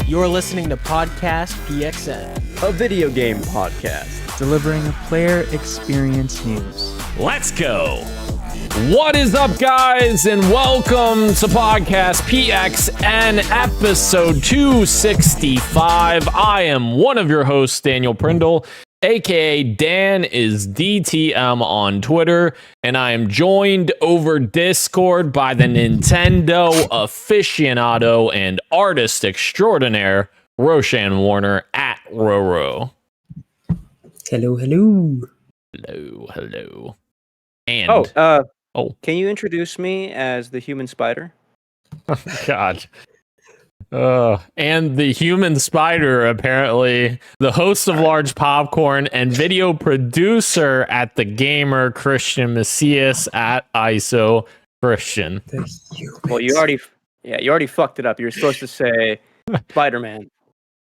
You're listening to Podcast PXN, a video game podcast, delivering a player experience news. Let's go. What is up, guys, and welcome to Podcast PXN episode 265. I am one of your hosts, Daniel Prindle, aka Dan is DTM on Twitter, and I am joined over Discord by the Nintendo aficionado and artist extraordinaire, Roshan Warner at Roro. Hello, hello. Hello. And can you introduce me as the human spider? God. And the human spider, apparently, the host of Large Popcorn and video producer at The Gamer, Christian Macias at ISO Christian. Well, you already fucked it up. You're supposed to say Spider-Man,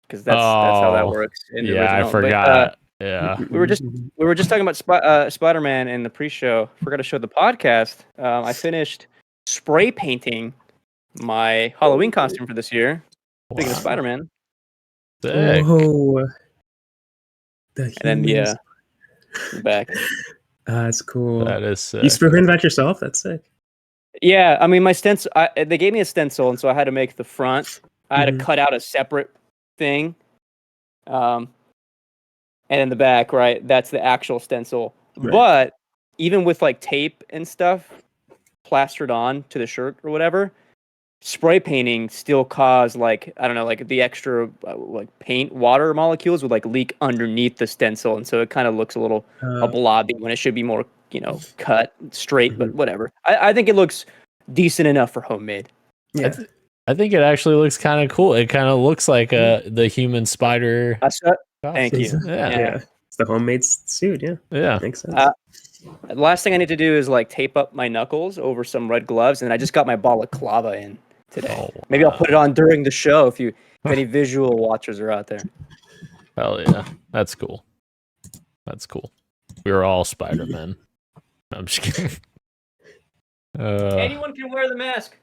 because that's how that works. In the original. I forgot. We were just talking about Spider-Man in the pre-show. Forgot to show the podcast. I finished spray painting my Halloween costume for this year. Speaking of Spider-Man. Sick. Whoa. And then back. That's cool. That is sick. You spray painted that yourself? That's sick. Yeah, I mean, my stencil. They gave me a stencil, and so I had to make the front. I had to cut out a separate thing. And in the back, right, that's the actual stencil. Right. But even with like tape and stuff plastered on to the shirt or whatever, spray painting still caused like the extra paint water molecules would like leak underneath the stencil, and so it kind of looks a little blobby when it should be more cut straight. But whatever. I think it looks decent enough for homemade. Yeah. I think it actually looks kind of cool. It kind of looks like the human spider. Thank you. Yeah. It's the homemade suit. Yeah. Makes sense. The last thing I need to do is like tape up my knuckles over some red gloves, and I just got my balaclava in today. Maybe I'll put it on during the show if any visual watchers are out there. Hell yeah. That's cool. We were all Spider-Men. I'm just kidding. Anyone can wear the mask.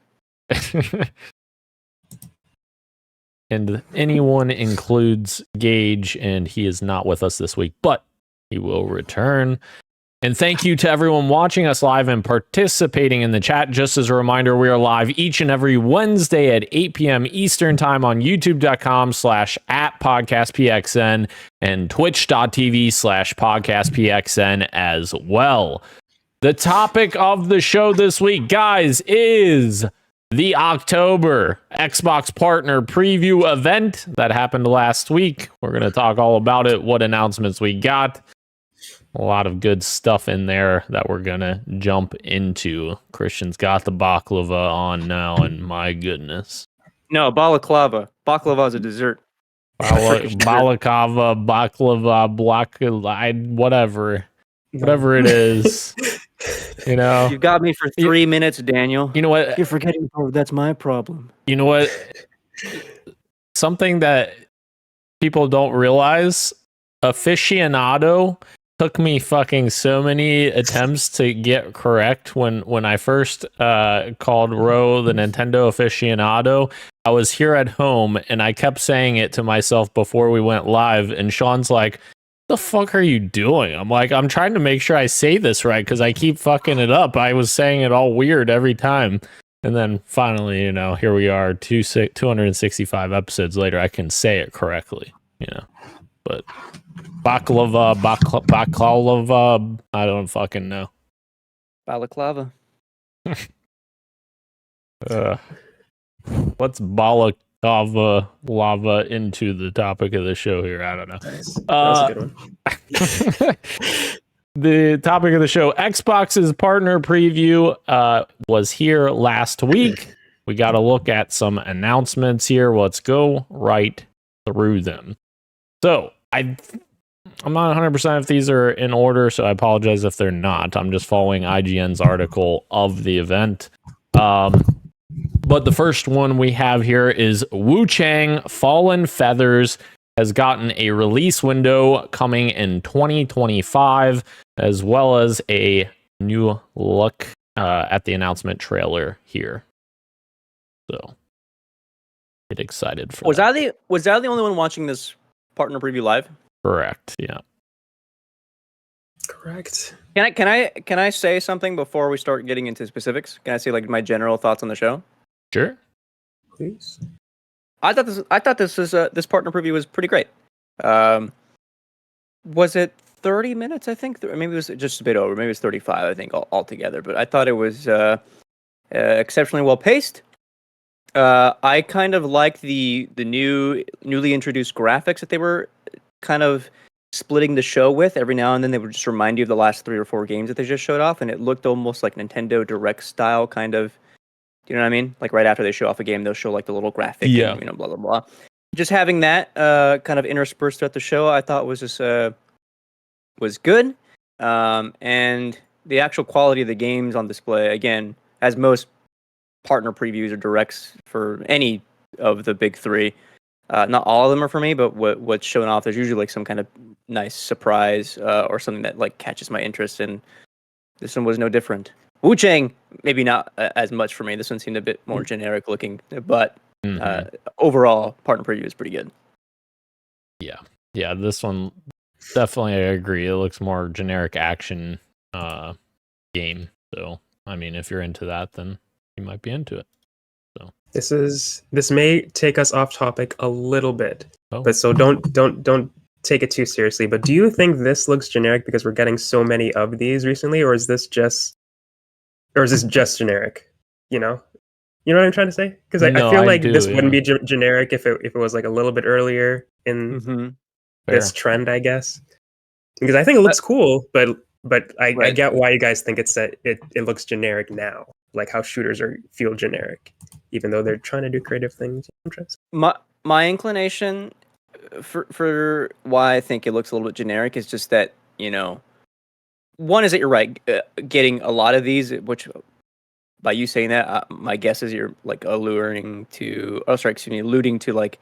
And anyone includes Gage, and he is not with us this week, but he will return. And thank you to everyone watching us live and participating in the chat. Just as a reminder, we are live each and every Wednesday at 8 p.m. Eastern time on youtube.com/@podcastpxn and twitch.tv/podcastpxn as well. The topic of the show this week, guys, is the October Xbox Partner Preview event that happened last week. We're going to talk all about it, what announcements we got. A lot of good stuff in there that we're going to jump into. Christian's got the baklava on now, and my goodness. No, balaclava. Baklava is a dessert. Balaclava, baklava, whatever it is. You've got me for 3 minutes, Daniel. You know what? You're forgetting. That's my problem. You know what? Something that people don't realize, aficionado took me fucking so many attempts to get correct when I first called Ro the Nintendo aficionado. I was here at home and I kept saying it to myself before we went live, and Sean's like, the fuck are you doing? I'm like, I'm trying to make sure I say this right because I keep fucking it up. I was saying it all weird every time. And then finally, here we are, 265 episodes later, I can say it correctly, But baklava, I don't fucking know. Balaclava. Let's lava into the topic of the show here. I don't know. Nice. That was a good one. The topic of the show, Xbox's partner preview, was here last week. We got to look at some announcements here. Let's go right through them. So I'm not 100% if these are in order, so I apologize if they're not. I'm just following IGN's article of the event. But the first one we have here is Wu Chang Fallen Feathers has gotten a release window coming in 2025, as well as a new look at the announcement trailer here. So get excited for Was that. Was I the only one watching this partner preview live? Correct. Yeah. Correct. Can I say something before we start getting into specifics? Can I say like my general thoughts on the show? Sure. Please. I thought this partner preview was pretty great. Was it 30 minutes? I think maybe it was just a bit over. Maybe it was 35. I think altogether. But I thought it was exceptionally well paced. I kind of liked the newly introduced graphics that they were kind of splitting the show with. Every now and then they would just remind you of the last 3 or 4 games that they just showed off, and it looked almost like Nintendo Direct style kind of. You know what I mean? Like right after they show off a game, they'll show like the little graphic, Yeah. and, blah blah blah. Just having that kind of interspersed throughout the show, I thought was just was good. And the actual quality of the games on display, again, as most partner previews or directs for any of the big 3, not all of them are for me, but what's shown off, there's usually like some kind of nice surprise or something that like catches my interest, and this one was no different. Wu-Chang, maybe not as much for me. This one seemed a bit more generic looking, but overall, partner preview is pretty good. Yeah, this one definitely, I agree. It looks more generic action game. So, I mean, if you're into that, then you might be into it. So This may take us off topic a little bit, Oh. but so don't take it too seriously. But do you think this looks generic because we're getting so many of these recently, or is this just generic? You know what I'm trying to say? Because I feel like this wouldn't be generic if it was like a little bit earlier in this trend, I guess. Because I think it looks cool, but I get why you guys think it looks generic now, like how shooters feel generic, even though they're trying to do creative things. My inclination for why I think it looks a little bit generic is just that, one is that you're right, getting a lot of these, which by you saying that, my guess is you're like alluding to like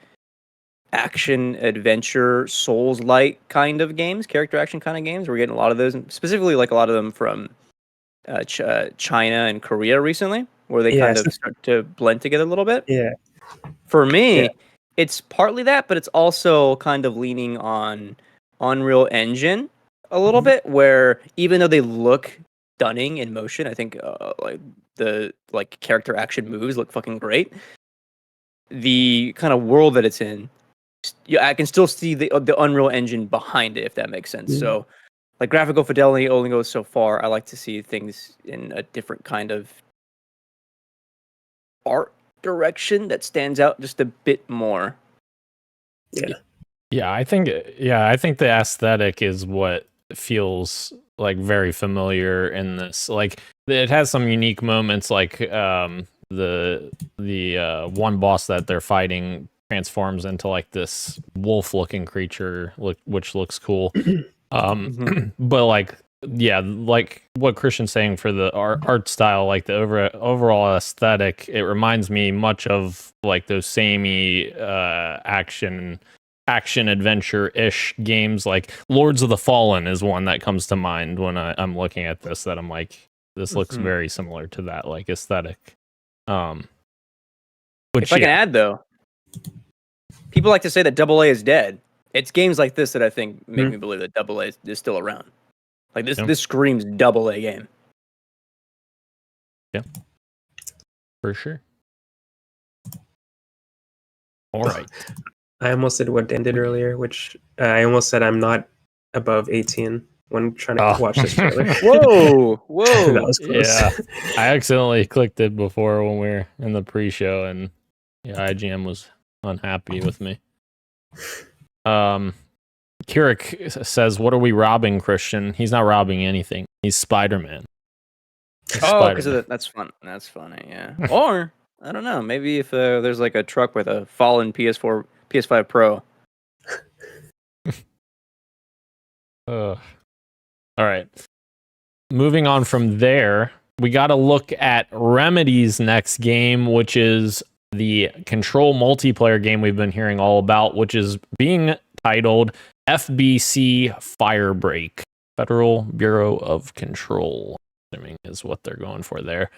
action adventure Souls-like kind of games, character action kind of games. We're getting a lot of those, and specifically like a lot of them from China and Korea recently, where they kind of start to blend together a little bit. Yeah. For me, it's partly that, but it's also kind of leaning on Unreal Engine a little bit, where even though they look stunning in motion, I think like the character action moves look fucking great. The kind of world that it's in, I can still see the Unreal Engine behind it, if that makes sense. So, like, graphical fidelity only goes so far. I like to see things in a different kind of art direction that stands out just a bit more. Yeah, I think the aesthetic is what feels like very familiar in this. Like, it has some unique moments, like the one boss that they're fighting transforms into like this wolf-looking creature, which looks cool. But like what Christian's saying for the art style, like the overall aesthetic, it reminds me much of like those samey action adventure-ish games. Like Lords of the Fallen is one that comes to mind when I'm looking at this, that I'm like, this looks very similar to that like aesthetic. If I can add though, people like to say that AA is dead. It's games like this that I think make me believe that AA is still around. Like this screams AA game. Yeah, for sure. All right. I almost did what Dan did earlier, which I almost said I'm not above 18 when trying to watch this trailer. Whoa. That was close. Yeah, I accidentally clicked it before when we were in the pre-show, and IGM was unhappy with me. Kirik says, "What are we robbing, Christian?" He's not robbing anything. He's Spider-Man. Because of that. That's fun. That's funny. Yeah. Or I don't know. Maybe if there's like a truck with a fallen PS5 Pro. All right. Moving on from there, we got to look at Remedy's next game, which is the Control multiplayer game we've been hearing all about, which is being titled FBC Firebreak, Federal Bureau of Control, assuming is what they're going for there.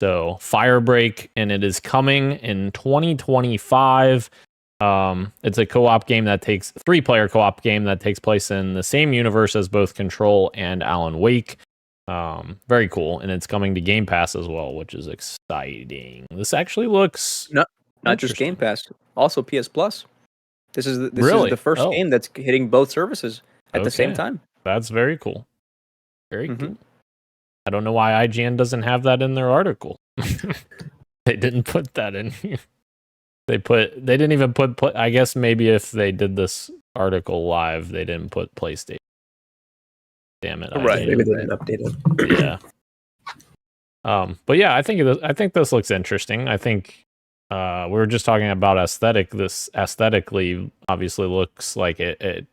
So Firebreak, and it is coming in 2025. It's a co-op game that takes 3-player co-op game that takes place in the same universe as both Control and Alan Wake. Very cool, and it's coming to Game Pass as well, which is exciting. This actually looks not just Game Pass, also PS Plus. This is really? the first game that's hitting both services at the same time. That's very cool. Very cool. I don't know why IGN doesn't have that in their article. They didn't put that in here. They didn't even put. I guess maybe if they did this article live, they didn't put PlayStation. Damn it! Right, maybe they didn't update it. Yeah. But yeah, I think this looks interesting. I think we were just talking about aesthetic. This aesthetically obviously looks like it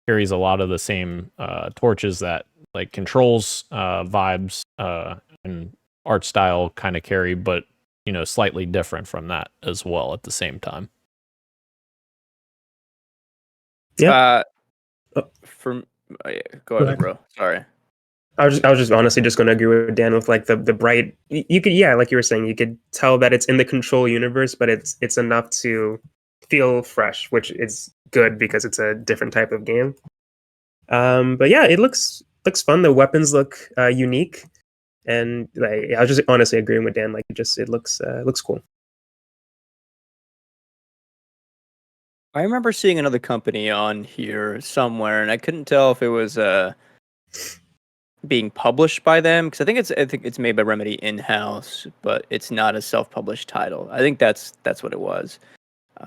carries a lot of the same torches that like Control's vibes and art style kind of carry, but slightly different from that as well at the same time. Yeah. Go ahead, bro. Sorry. I was just honestly just going to agree with Dan with like the bright. You could, like you were saying, you could tell that it's in the Control universe, but it's enough to feel fresh, which is good because it's a different type of game. But yeah, it looks fun. The weapons look unique. And like, I was just honestly agreeing with Dan. Like, it looks cool. I remember seeing another company on here somewhere, and I couldn't tell if it was being published by them because I think it's made by Remedy in-house, but it's not a self-published title. I think that's what it was.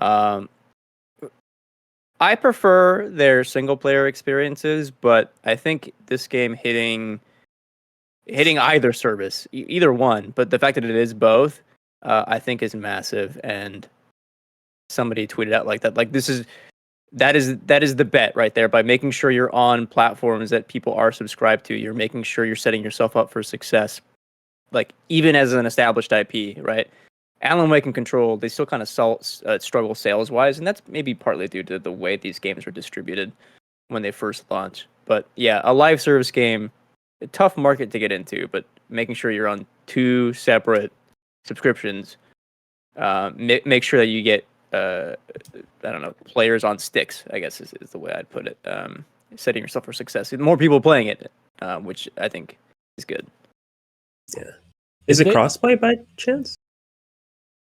I prefer their single-player experiences, but I think this game hitting either service, either one, but the fact that it is both, I think is massive. And somebody tweeted out like that, like that is the bet right there. By making sure you're on platforms that people are subscribed to, you're making sure you're setting yourself up for success. Like even as an established IP, right? Alan Wake and Control, they still kind of struggle sales wise, and that's maybe partly due to the way these games were distributed when they first launched. But yeah, a live service game. A tough market to get into, but making sure you're on 2 separate subscriptions, make sure that you get players on sticks, I guess is the way I'd put it. Setting yourself for success. More people playing it, which I think is good. Yeah. Is it crossplay by chance?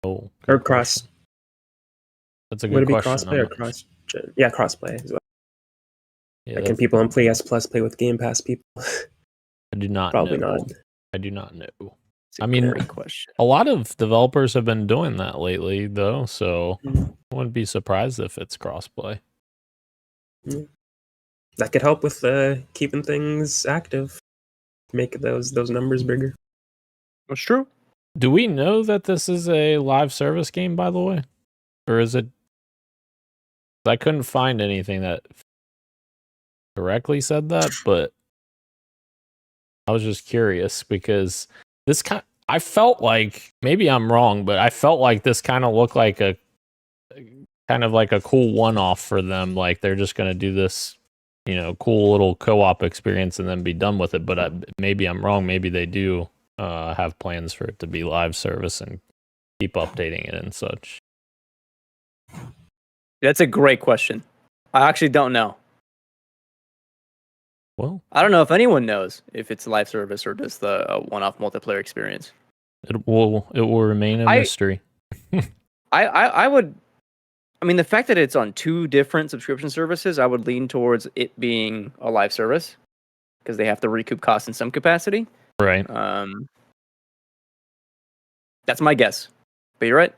Oh, or cross? That's a good question. Would it be crossplay or cross? Yeah, crossplay as well. Yeah, like, can people on PS Plus play with Game Pass people? I do not. Probably know. not. I do not know. I mean, question. A lot of developers have been doing that lately, though, so I wouldn't be surprised if it's crossplay. That could help with keeping things active, make those numbers bigger. That's true. Do we know that this is a live service game, by the way, or is it? I couldn't find anything that directly said that, but I was just curious because I felt like, maybe I'm wrong, but I felt like this kind of looked like a cool one-off for them. Like they're just going to do this, cool little co-op experience and then be done with it. But maybe I'm wrong. Maybe they do have plans for it to be live service and keep updating it and such. That's a great question. I actually don't know. Well, I don't know if anyone knows if it's live service or just the one-off multiplayer experience. It will remain a mystery. I would. I mean, the fact that it's on 2 different subscription services, I would lean towards it being a live service because they have to recoup costs in some capacity. Right. That's my guess. But you're right.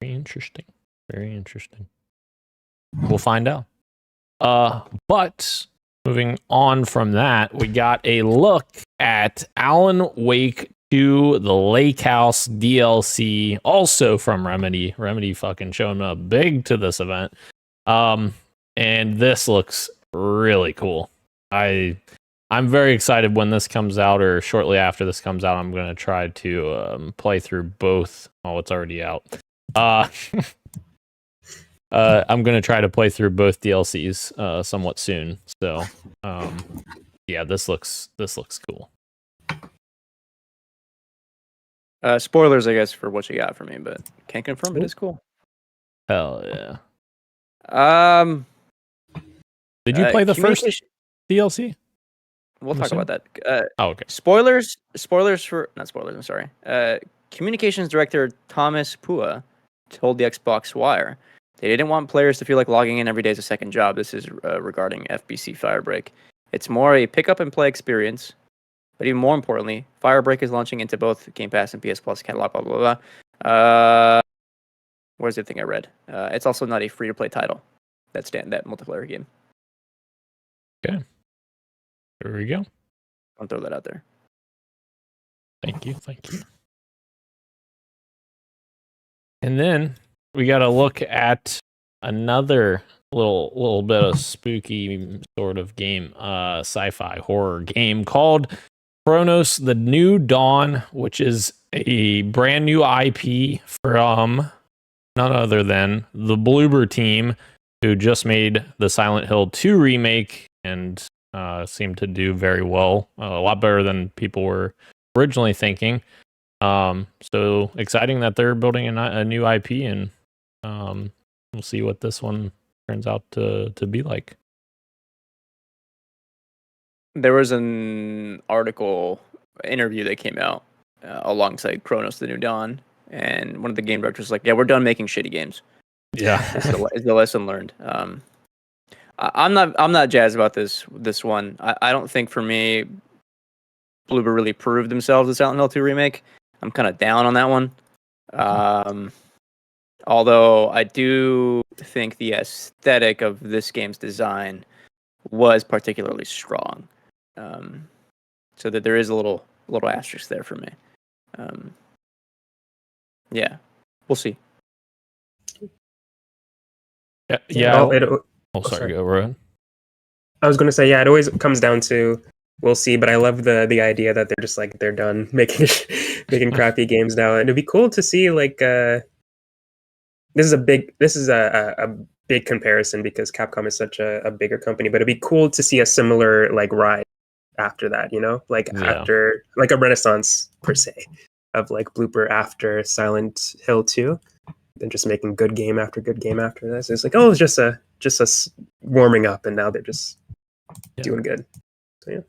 Very interesting. Very interesting. We'll find out. But moving on from that, we got a look at Alan Wake 2, the Lake House DLC, also from Remedy. Remedy fucking showing up big to this event. And this looks really cool. I'm very excited when this comes out, or shortly after this comes out. I'm going to try to play through both. Oh, it's already out. I'm going to try to play through both DLCs somewhat soon. So, yeah, this looks cool. Spoilers, I guess, for what you got for me, but can't confirm it is cool. Hell yeah. Did you play the first DLC? We'll talk about that. Okay. Spoilers for not spoilers. I'm sorry. Communications director Thomas Pua told the Xbox Wire they didn't want players to feel like logging in every day is a second job. This is regarding FBC Firebreak. It's more a pick up and play experience. But even more importantly, Firebreak is launching into both Game Pass and PS Plus catalog. Blah blah blah. Where's the thing I read? It's also not a free to play title. That multiplayer game. Okay. There we go. I'll throw that out there. Thank you. And then we got to look at another little bit of spooky sort of game, sci-fi horror game called Chronos: The New Dawn, which is a brand new IP from none other than the Bloober team, who just made the Silent Hill 2 remake and seemed to do very well, a lot better than people were originally thinking. So exciting that they're building a new IP, and we'll see what this one turns out to be like. There was an interview that came out alongside Chronos: The New Dawn, and one of the game directors was like, "Yeah, we're done making shitty games." Yeah, it's the lesson learned. I'm not jazzed about this one. I don't think for me, Bloober really proved themselves with Silent Hill 2 remake. I'm kind of down on that one. Although I do think the aesthetic of this game's design was particularly strong. So that there is a little asterisk there for me. Yeah, we'll see. Yeah. Sorry. Go ahead. I was going to say, it always comes down to we'll see, but I love the idea that they're just like they're done making crappy games now, and it'd be cool to see like this is a big comparison because Capcom is such a bigger company, but it'd be cool to see a similar like rise after that, after like a renaissance per se of like Bloober after Silent Hill 2, and just making good game after good game after this. It's like, oh, it's just a warming up, and now they're just doing good. So yeah.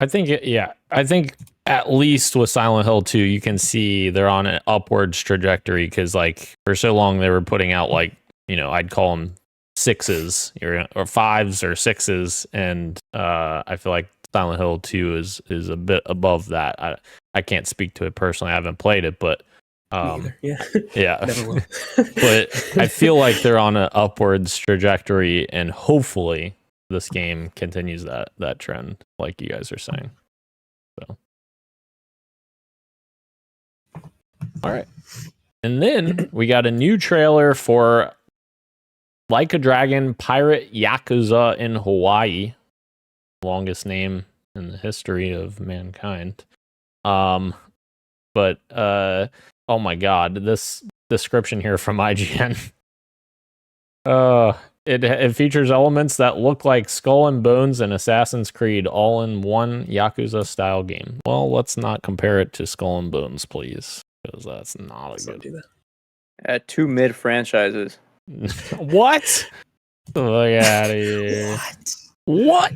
I think at least with Silent Hill 2, you can see they're on an upwards trajectory, because like for so long they were putting out like, I'd call them 6s or 5s or 6s, and I feel like Silent Hill 2 is a bit above that. I can't speak to it personally. I haven't played it, but yeah. Never will. But I feel like they're on an upwards trajectory, and hopefully this game continues that trend, like you guys are saying. So, all right, and then we got a new trailer for Like a Dragon Pirate Yakuza in Hawaii, longest name in the history of mankind. But oh my god, this description here from IGN. It features elements that look like Skull and Bones and Assassin's Creed all in one Yakuza style game. Well, let's not compare it to Skull and Bones, please, because that's not a good. At 2 mid franchises. What? Look out of here. What?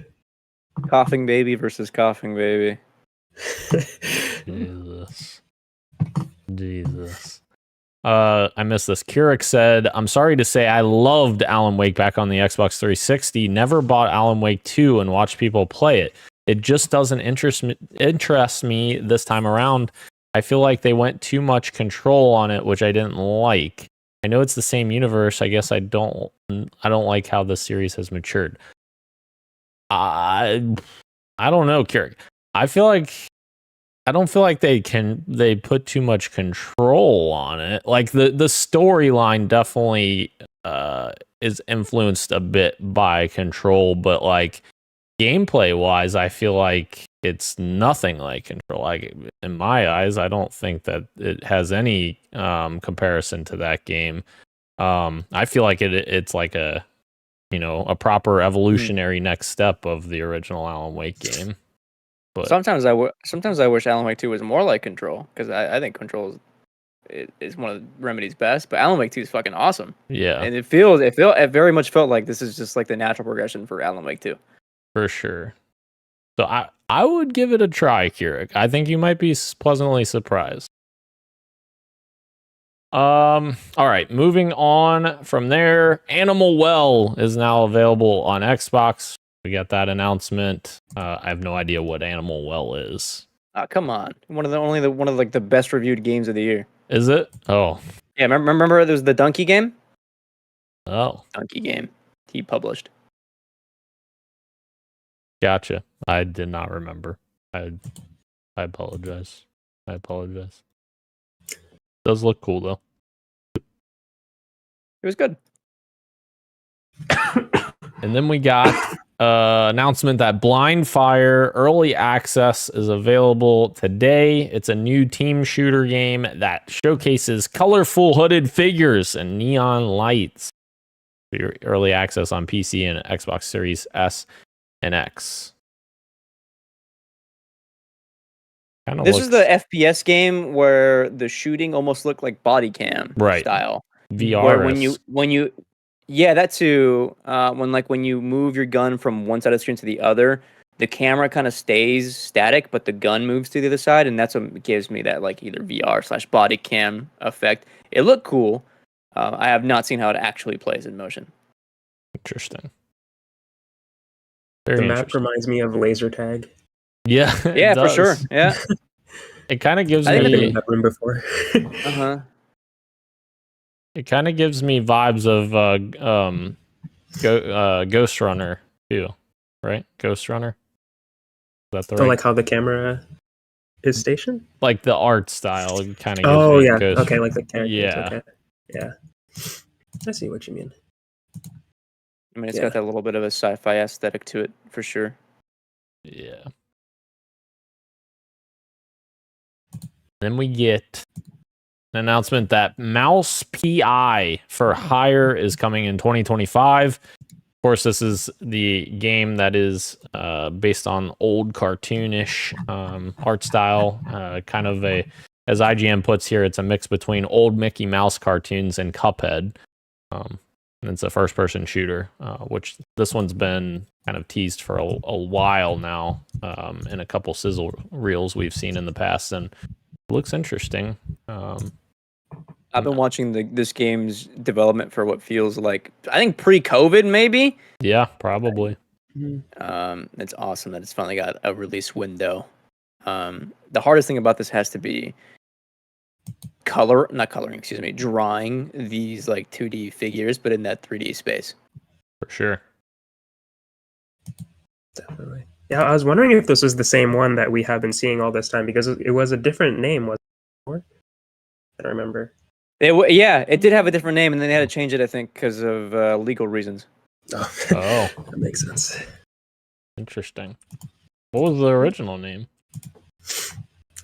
Coughing Baby versus Coughing Baby. Jesus. I missed this. Keurig said, "I'm sorry to say I loved Alan Wake back on the Xbox 360. Never bought Alan Wake 2 and watched people play it. It just doesn't interest me this time around. I feel like they went too much control on it, which I didn't like. I know it's the same universe. I guess I don't like how the series has matured." I don't know, Keurig. I don't feel like they put too much control on it. Like the storyline definitely is influenced a bit by control, but like gameplay wise, I feel like it's nothing like control. Like in my eyes, I don't think that it has any comparison to that game. I feel like it's like a proper evolutionary next step of the original Alan Wake game. But sometimes I wish Alan Wake 2 was more like Control, because I think Control is one of Remedy's best, but Alan Wake 2 is fucking awesome. yeah, And it very much felt like this is just like the natural progression for Alan Wake 2. for sure. So I would give it a try, Keurig. I think you might be pleasantly surprised. All right, moving on from there. Animal Well is now available on Xbox. We got that announcement. I have no idea what Animal Well is. Come on, one of the best reviewed games of the year. Is it? Oh, Yeah, remember there was the Donkey game. oh, Donkey game he published. gotcha. I did not remember. I apologize. Does look cool though. It was good. And then we got announcement that Blind Fire Early Access is available today. It's a new team shooter game that showcases colorful hooded figures and neon lights. For your early access on PC and Xbox Series S and X. This is the FPS game where the shooting almost looked like body cam style. VR. Where when you yeah, that too. When you move your gun from one side of the screen to the other, the camera kind of stays static, but the gun moves to the other side, and that's what gives me that like either VR/body cam effect. It looked cool. I have not seen how it actually plays in motion. Interesting. The map reminds me of laser tag. Yeah, yeah, for sure. Yeah, it kind of gives me. I've been in that room before. It kind of gives me vibes of Ghost Runner too, right? Ghost Runner. Is that the right? Like how the camera is stationed? Like the art style, it kind of. Oh yeah. Okay, like the characters. Yeah. Okay. Yeah. I see what you mean. I mean, it's got that little bit of a sci-fi aesthetic to it, for sure. Yeah. Then we get an announcement that Mouse PI for Hire is coming in 2025. Of course, this is the game that is based on old cartoonish art style. Kind of as IGN puts here, it's a mix between old Mickey Mouse cartoons and Cuphead. And it's a first-person shooter, which this one's been kind of teased for a while now in a couple sizzle reels we've seen in the past, and it looks interesting. I've been watching this game's development for what feels like, I think, pre-COVID, maybe? Yeah, probably. It's awesome that it's finally got a release window. The hardest thing about this has to be drawing these like 2D figures, but in that 3D space. For sure. Definitely. Yeah, I was wondering if this was the same one that we have been seeing all this time, because it was a different name, wasn't it? I don't remember. It did have a different name, and then they had to change it, I think, because of legal reasons. Oh, that makes sense. Interesting. What was the original name?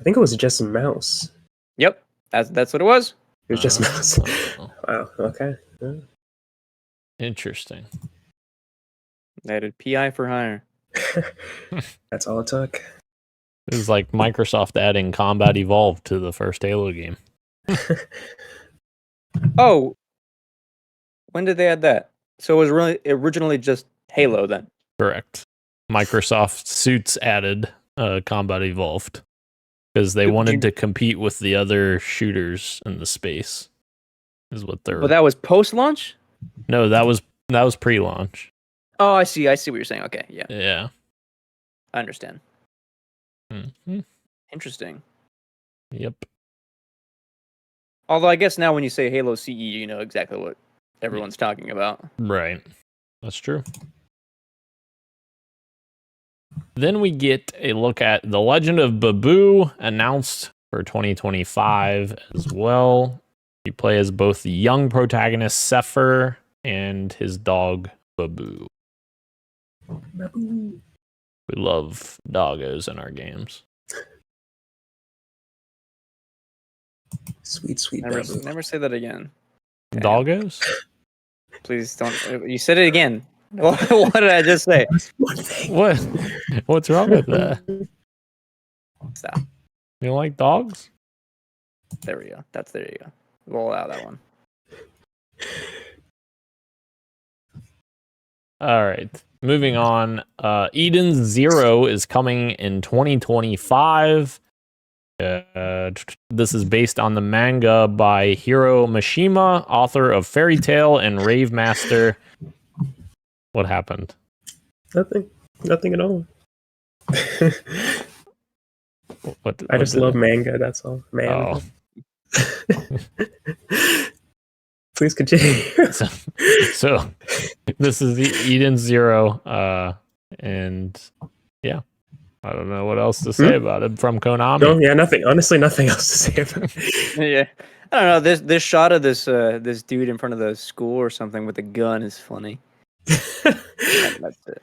I think it was just Mouse. Yep, that's what it was. It was just Mouse. Wow. Okay. Yeah. Interesting. They added PI for Hire. That's all it took. It was like Microsoft adding Combat Evolved to the first Halo game. Oh, when did they add that? So it was really originally just Halo then. Correct. Microsoft Suits added Combat Evolved because they wanted to compete with the other shooters in the space. Is what they're. But that was post-launch? No, that was pre-launch. Oh, I see what you're saying. Okay, yeah. Yeah. I understand. Mm-hmm. Interesting. Yep. Although I guess now when you say Halo CE, you know exactly what everyone's talking about. Right. That's true. Then we get a look at The Legend of Babu, announced for 2025 as well. You play as both the young protagonist Sepher and his dog Babu. Babu. We love doggos in our games. Sweet Babu. Never say that again. Doggos? Please don't. You said it again. What did I just say? What? What's wrong with that? Stop. You don't like dogs? There we go. There you go. Roll out that one. All right. Moving on. Eden Zero is coming in 2025. This is based on the manga by Hiro Mishima, author of Fairy Tail and Rave Master. What happened? Nothing at all. I just love manga. That's all. Manga. Oh. Please continue. so this is the Eden Zero, and yeah, I don't know what else to say about it from Konami. No, yeah, nothing. Honestly, nothing else to say about it. Yeah, I don't know. This shot of this dude in front of the school or something with a gun is funny. That's it.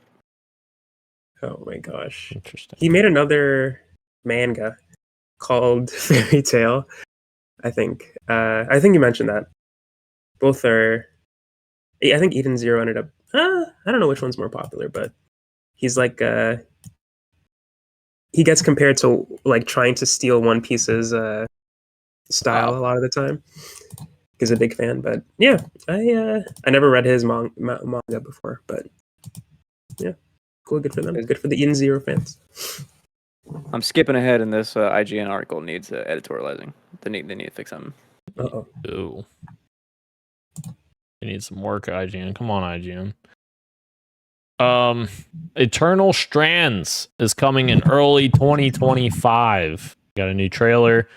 Oh my gosh! Interesting. He made another manga called Fairy Tail. I think you mentioned that. Both are. I think Eden Zero ended up. I don't know which one's more popular, but he's like. He gets compared to like trying to steal One Piece's style a lot of the time. He's a big fan, but yeah, I never read his manga before, but yeah, cool, good for them. Good for the Eden Zero fans. I'm skipping ahead, and this IGN article needs editorializing. They need to fix something. Uh-oh. Ooh. You need some work, IGN. Come on, IGN. Eternal Strands is coming in early 2025. Got a new trailer.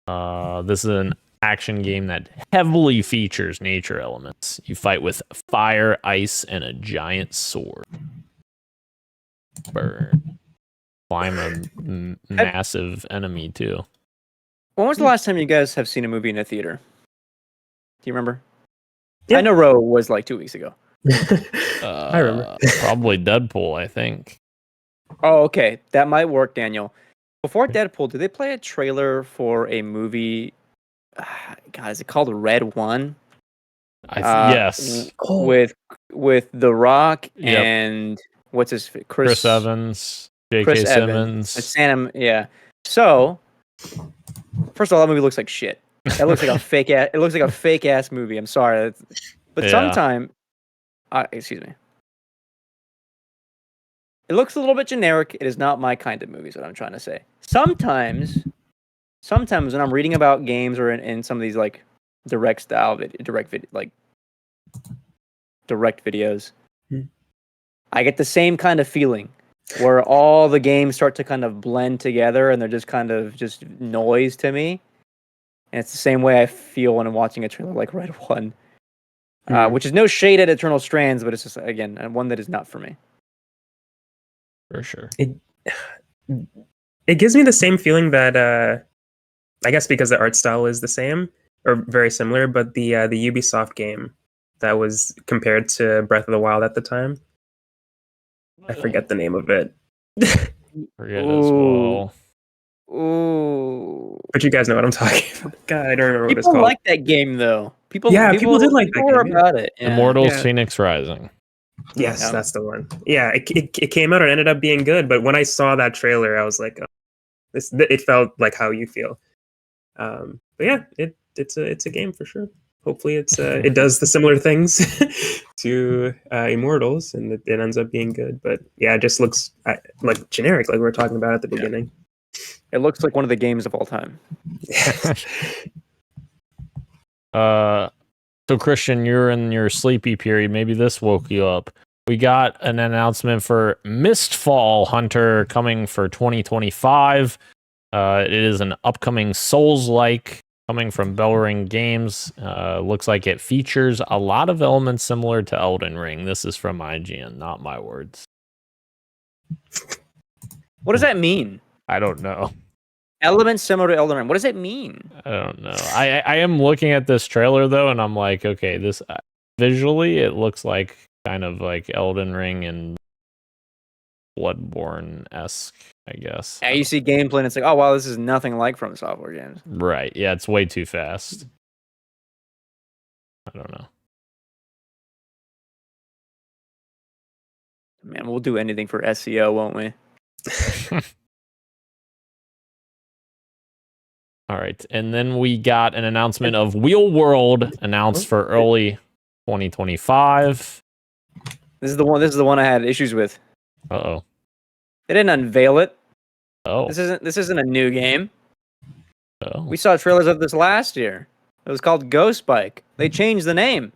This is an action game that heavily features nature elements. You fight with fire, ice, and a giant sword. Burn. Climb a massive enemy too. When was the last time you guys have seen a movie in a theater? Do you remember? Yeah. I know Row was like 2 weeks ago. I remember. Probably Deadpool, I think. Oh, okay. That might work, Daniel. Before Deadpool, did they play a trailer for a movie? God, is it called Red One? Yes. With The Rock and what's his Chris Evans, J.K. Simmons. Yeah. So, first of all, that movie looks like shit. It looks like a fake ass. It looks like a fake ass movie. I'm sorry, but sometime, excuse me. It looks a little bit generic. It is not my kind of movie. Is what I'm trying to say. Sometimes when I'm reading about games or in some of these like direct videos, I get the same kind of feeling where all the games start to kind of blend together and they're just kind of just noise to me. And it's the same way I feel when I'm watching a trailer like Red One, which is no shade at Eternal Strands, but it's just, again, one that is not for me. For sure. It gives me the same feeling that, I guess because the art style is the same or very similar, but the Ubisoft game that was compared to Breath of the Wild at the time. I forget the name of it. Forget as well. Ooh. But you guys know what I'm talking about. God, I don't remember what it's People called. like that game though. People did like that game. Game. About it. Yeah. Immortals Phoenix Rising. Yes, that's the one. Yeah, it came out and ended up being good, but when I saw that trailer, I was like, oh, it felt like how you feel. But yeah, it's a game for sure. Hopefully, it does the similar things to Immortals, and it ends up being good. But yeah, it just looks like generic, like we were talking about at the beginning. It looks like one of the games of all time. So Christian, you're in your sleepy period. Maybe this woke you up. We got an announcement for Mistfall Hunter coming for 2025. It is an upcoming Souls-like coming from Bellring Games. Looks like it features a lot of elements similar to Elden Ring. This is from IGN, not my words. What does that mean? I don't know. Elements similar to Elden Ring. What does it mean? I don't know. I am looking at this trailer though, and I'm like, okay, this visually it looks like kind of like Elden Ring and Bloodborne-esque, I guess. Yeah, you see gameplay and it's like, oh wow, this is nothing like From Software games. Right. Yeah, it's way too fast. I don't know. Man, we'll do anything for SEO, won't we? All right, and then we got an announcement of Wheel World announced for early 2025. This is the one I had issues with. Uh-oh. They didn't unveil it. Oh. This isn't a new game. Oh. We saw trailers of this last year. It was called Ghost Bike. They changed the name.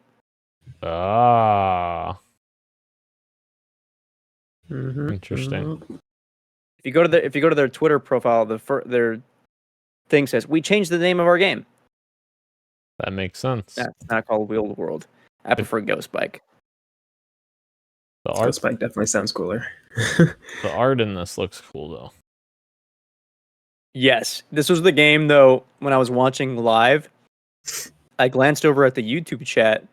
Ah. Mm-hmm. Interesting. If you go to their Twitter profile, their thing says, "We changed the name of our game." That makes sense. Yeah, it's not called Wheel World. I prefer Ghost Bike. The art, Ghost Bike definitely sounds cooler. the art in this looks cool though. Yes, this was the game though. When I was watching live, I glanced over at the YouTube chat,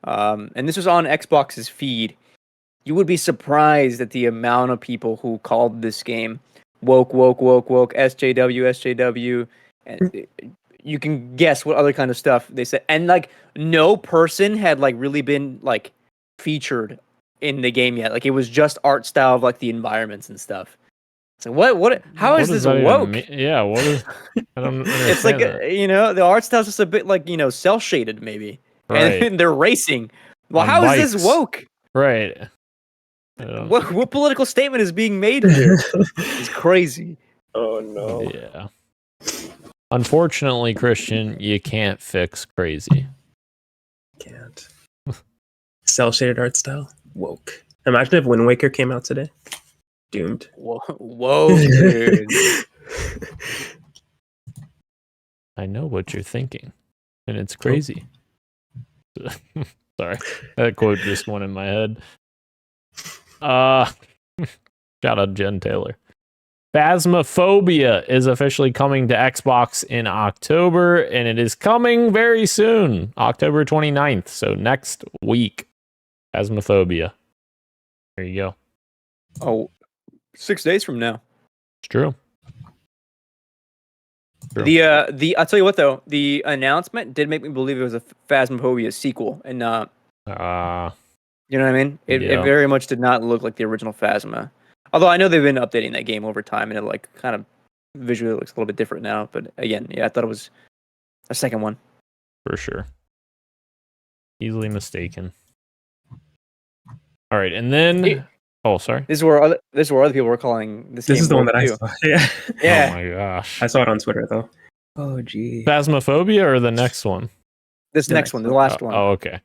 and this was on Xbox's feed. You would be surprised at the amount of people who called this game woke, SJW, SJW, and you can guess what other kind of stuff they said. And like, no person had like really been like featured in the game yet. Like, it was just art style of like the environments and stuff. So what? How is this woke? Yeah, what is? I don't understand. It's like that. the art style's just a bit like cel shaded maybe, Right. and they're racing. Well, On how bikes. is this woke? Right. What political statement is being made here? It's crazy. Oh no. Yeah. Unfortunately, Christian, you can't fix crazy. Can't. Cell shaded art style. Woke. Imagine if Wind Waker came out today. Doomed. Whoa, dude. I know what you're thinking, and it's crazy. Sorry, that quote just went in my head. Shout out Jen Taylor. Phasmophobia is officially coming to Xbox in October, and it is coming very soon, October 29th, so next week. Phasmophobia. There you go. Oh, 6 days from now. It's true. I'll tell you what though, the announcement did make me believe it was a Phasmophobia sequel, and not. You know what I mean? It very much did not look like the original Phasma. Although I know they've been updating that game over time, and it like kind of visually looks a little bit different now. But again, yeah, I thought it was a second one. For sure. Easily mistaken. All right, and then oh, sorry. This is where other people were calling this. This game is the one that too. I saw. Yeah. Yeah. Oh my gosh. I saw it on Twitter though. Oh gee. Phasmophobia or the next one? This next one, the last one. Oh, okay.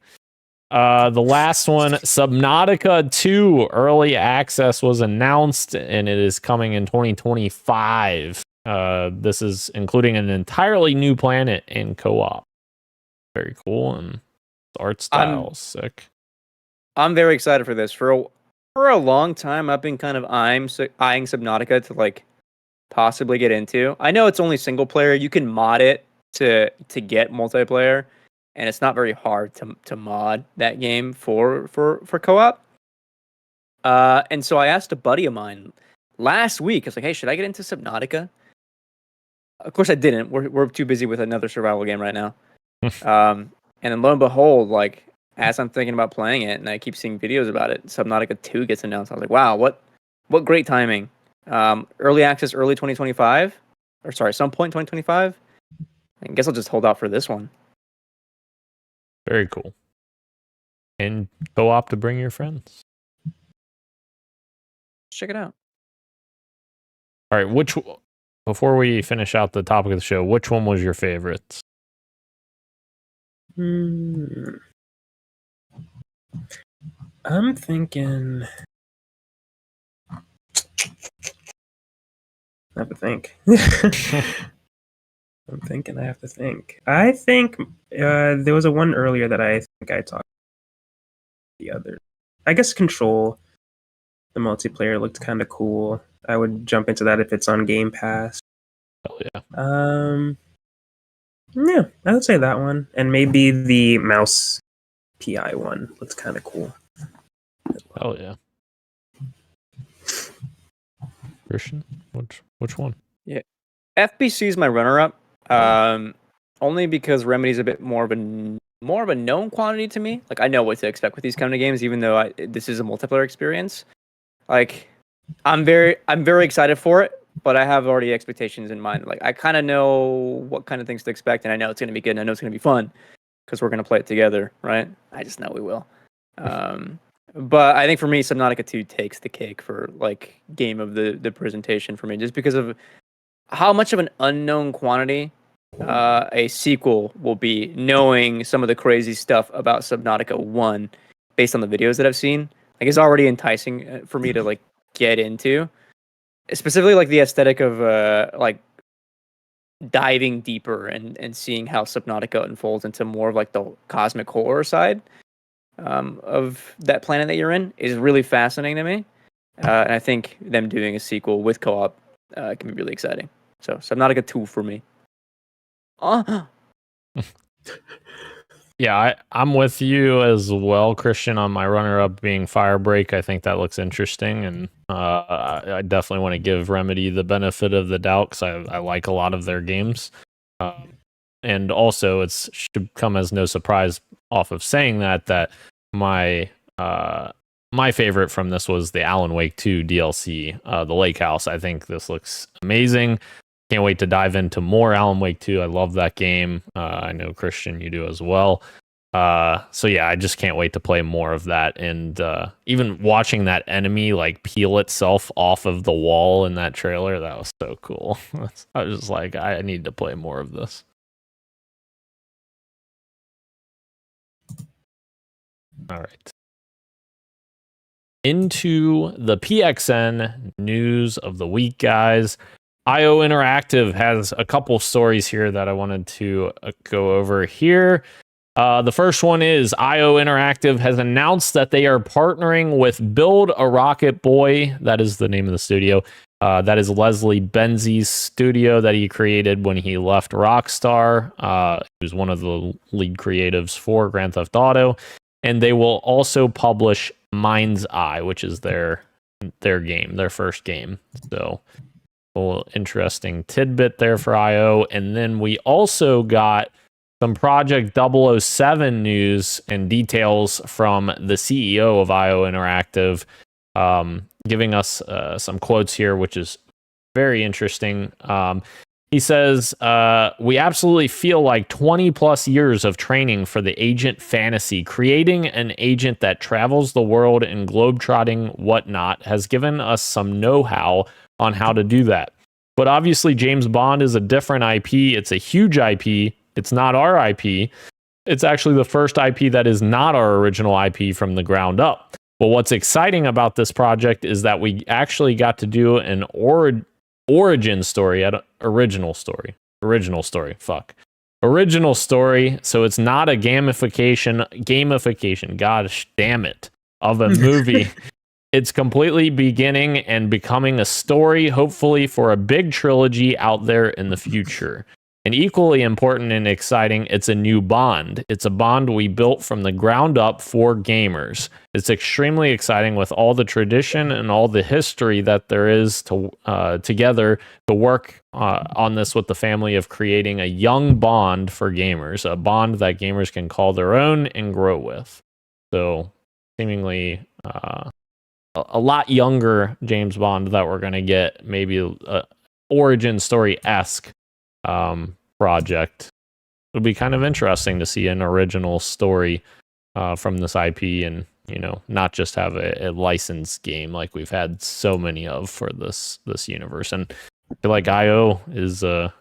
The last one, Subnautica 2 early access was announced, and it is coming in 2025. This is including an entirely new planet in co-op. Very cool, and the art style sick. I'm very excited for this. For a long time, I've been kind of eyeing Subnautica to like possibly get into. I know it's only single player. You can mod it to get multiplayer. And it's not very hard to mod that game for co-op. And so I asked a buddy of mine last week. I was like, "Hey, should I get into Subnautica?" Of course, I didn't. We're too busy with another survival game right now. And then lo and behold, like as I'm thinking about playing it, and I keep seeing videos about it, Subnautica 2 gets announced. I was like, "Wow, what great timing!" Early access, early 2025, or sorry, some point 2025. I guess I'll just hold out for this one. Very cool. And co-op to bring your friends. Check it out. All right, before we finish out the topic of the show, which one was your favorite? I'm thinking. I have to think. I have to think. I think there was a one earlier that I think I talked about the other. I guess Control, the multiplayer looked kind of cool. I would jump into that if it's on Game Pass. Oh yeah. Yeah, I would say that one. And maybe the mouse PI one looks kind of cool. Oh yeah. Christian, which one? Yeah, FBC is my runner-up. Only because Remedy's a bit more of a known quantity to me. Like I know what to expect with these kind of games, even though this is a multiplayer experience. Like I'm very excited for it. but I have already expectations in mind. Like I kind of know what kind of things to expect, and I know it's gonna be good, and I know it's gonna be fun because we're gonna play it together, right? I just know we will. But I think for me, Subnautica 2 takes the cake for like game of the presentation for me, just because of how much of an unknown quantity a sequel will be, knowing some of the crazy stuff about Subnautica 1 based on the videos that I've seen. Like it's already enticing for me to like get into, specifically like the aesthetic of like diving deeper and seeing how Subnautica unfolds into more of like the cosmic horror side of that planet that you're in is really fascinating to me. And I think them doing a sequel with co-op can be really exciting. So Subnautica 2 for me. Yeah, I'm with you as well, Christian, on my runner-up being Firebreak. I think that looks interesting, and I definitely want to give Remedy the benefit of the doubt because I like a lot of their games. And also, it should come as no surprise off of saying that my favorite from this was the Alan Wake 2 DLC, the Lake House. I think this looks amazing. Can't wait to dive into more Alan Wake 2. I love that game. I know, Christian, you do as well. So yeah, I just can't wait to play more of that. And even watching that enemy like peel itself off of the wall in that trailer, that was so cool. I was just like, I need to play more of this. All right. Into the PXN news of the week, guys. IO Interactive has a couple stories here that I wanted to go over here. The first one is IO Interactive has announced that they are partnering with Build a Rocket Boy. That is the name of the studio. That is Leslie Benzies' studio that he created when he left Rockstar. He was one of the lead creatives for Grand Theft Auto. And they will also publish MindsEye, which is their game, their first game. So, a little interesting tidbit there for IO. And then we also got some Project 007 news and details from the CEO of IO Interactive, giving us some quotes here, which is very interesting. He says, we absolutely feel like 20 plus years of training for the agent fantasy, creating an agent that travels the world and globetrotting whatnot has given us some know-how on how to do that. But obviously James Bond is a different IP. It's a huge IP. It's not our IP. It's actually the first IP that is not our original IP from the ground up. But what's exciting about this project is that we actually got to do an origin story, original story. So it's not a gamification, gosh damn it, of a movie. It's completely beginning and becoming a story, hopefully for a big trilogy out there in the future. And equally important and exciting, it's a new Bond. It's a Bond we built from the ground up for gamers. It's extremely exciting with all the tradition and all the history that there is to together to work on this with the family of creating a young Bond for gamers, a Bond that gamers can call their own and grow with. So seemingly a lot younger James Bond that we're going to get, maybe a origin story-esque project. It'll be kind of interesting to see an original story from this IP, and not just have a licensed game like we've had so many of for this universe. And I feel like IO is a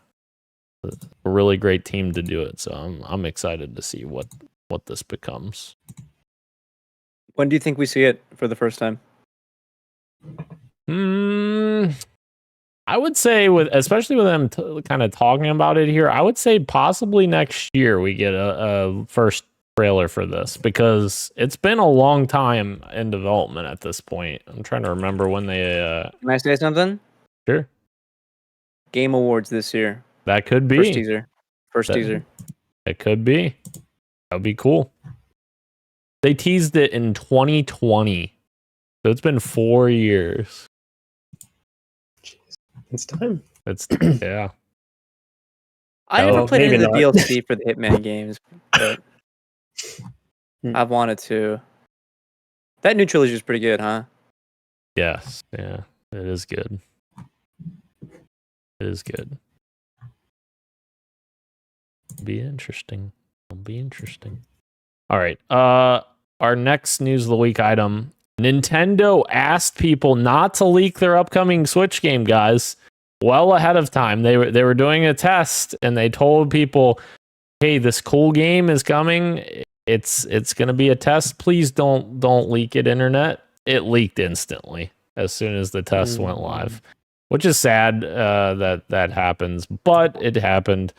really great team to do it, so I'm excited to see what this becomes. When do you think we see it for the first time? I would say, especially with them kind of talking about it here, I would say possibly next year we get a first trailer for this, because it's been a long time in development at this point. I'm trying to remember when they... Can I say something? Sure. Game Awards this year. That could be. First teaser. It could be. That would be cool. They teased it in 2020. So it's been 4 years. It's time. Yeah. I never played any of the DLC for the Hitman games, but I've wanted to. That new trilogy is pretty good, huh? Yes. Yeah. It is good. It is good. Be interesting. It'll be interesting. All right. Our next news of the week item. Nintendo asked people not to leak their upcoming Switch game, guys. Well ahead of time. They were doing a test and they told people, hey, this cool game is coming. It's gonna be a test. Please don't leak it, internet. It leaked instantly as soon as the test went live. Which is sad that happens, but it happened.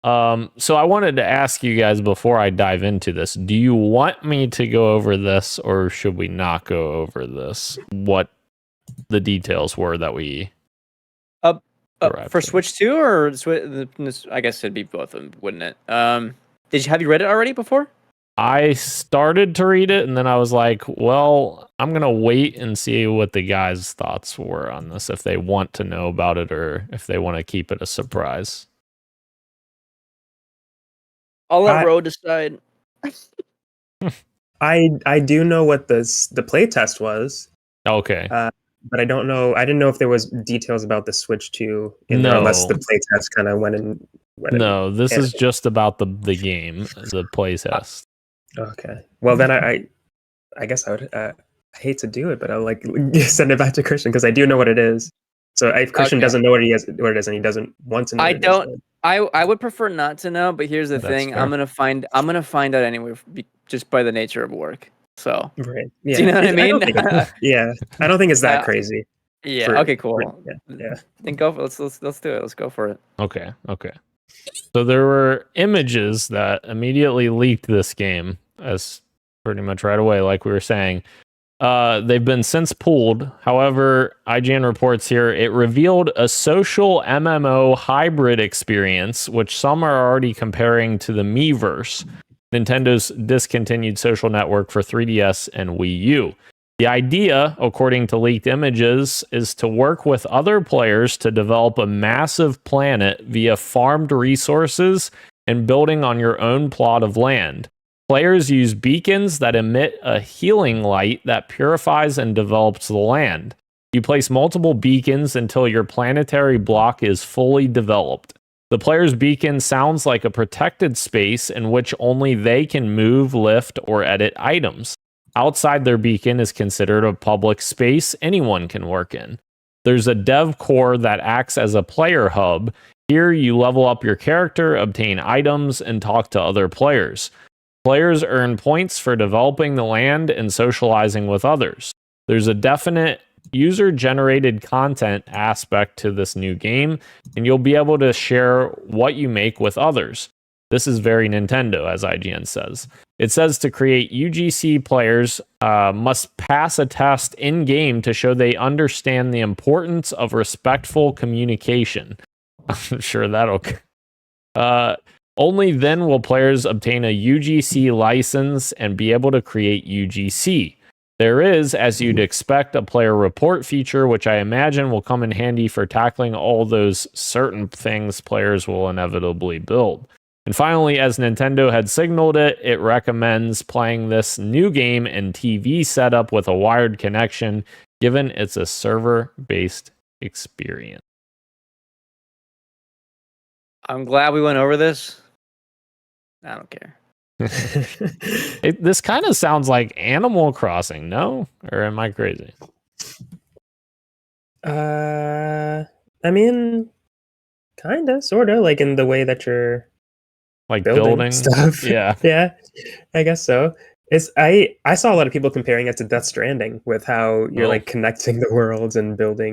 So I wanted to ask you guys before I dive into this, do you want me to go over this or should we not go over this? What the details were that we for Switch 2 or I guess it'd be both of them, wouldn't it? Have you read it already before? I started to read it and then I was like, well, I'm going to wait and see what the guys' thoughts were on this, if they want to know about it or if they want to keep it a surprise. I'll let Ro decide. I do know what the play test was. Okay. But I don't know. I didn't know if there was details about the Switch 2 in there, unless the play test kind of went in. No, this is just about the game, the play test. Okay. Well, then I guess I would. I hate to do it, but I'll like send it back to Christian because I do know what it is. So if Christian doesn't know what it is, and he doesn't want to know. I would prefer not to know, but here's the thing: fair. I'm gonna find out anyway, just by the nature of work. So, right. Yeah. Do you know what I mean? I don't think it's that crazy. Yeah. Okay. Cool. Yeah. Then go. Let's do it. Let's go for it. Okay. So there were images that immediately leaked this game, as pretty much right away, like we were saying. They've been since pulled. However, IGN reports here it revealed a social MMO hybrid experience, which some are already comparing to the Miiverse, Nintendo's discontinued social network for 3DS and Wii U. The idea, according to leaked images, is to work with other players to develop a massive planet via farmed resources and building on your own plot of land. Players use beacons that emit a healing light that purifies and develops the land. You place multiple beacons until your planetary block is fully developed. The player's beacon sounds like a protected space in which only they can move, lift, or edit items. Outside their beacon is considered a public space anyone can work in. There's a dev core that acts as a player hub. Here you level up your character, obtain items, and talk to other players. Players earn points for developing the land and socializing with others. There's a definite user-generated content aspect to this new game, and you'll be able to share what you make with others. This is very Nintendo, as IGN says. It says to create UGC, players must pass a test in-game to show they understand the importance of respectful communication. I'm sure that'll... Only then will players obtain a UGC license and be able to create UGC. There is, as you'd expect, a player report feature, which I imagine will come in handy for tackling all those certain things players will inevitably build. And finally, as Nintendo had signaled it recommends playing this new game in TV setup with a wired connection, given it's a server-based experience. I'm glad we went over this. I don't care. This kind of sounds like Animal Crossing, no? Or am I crazy? I mean, kind of, sort of, like in the way that you're like building stuff. Yeah. Yeah, I guess so. I saw a lot of people comparing it to Death Stranding with how you're like connecting the worlds and building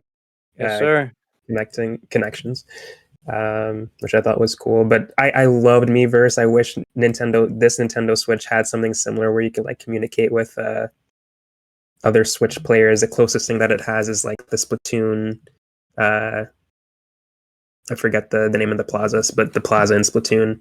connecting connections. Which I thought was cool, but I loved Miiverse. I wish this Nintendo Switch had something similar where you could like communicate with other Switch players. The closest thing that it has is like the Splatoon. I forget the name of the plazas, but the plaza in Splatoon.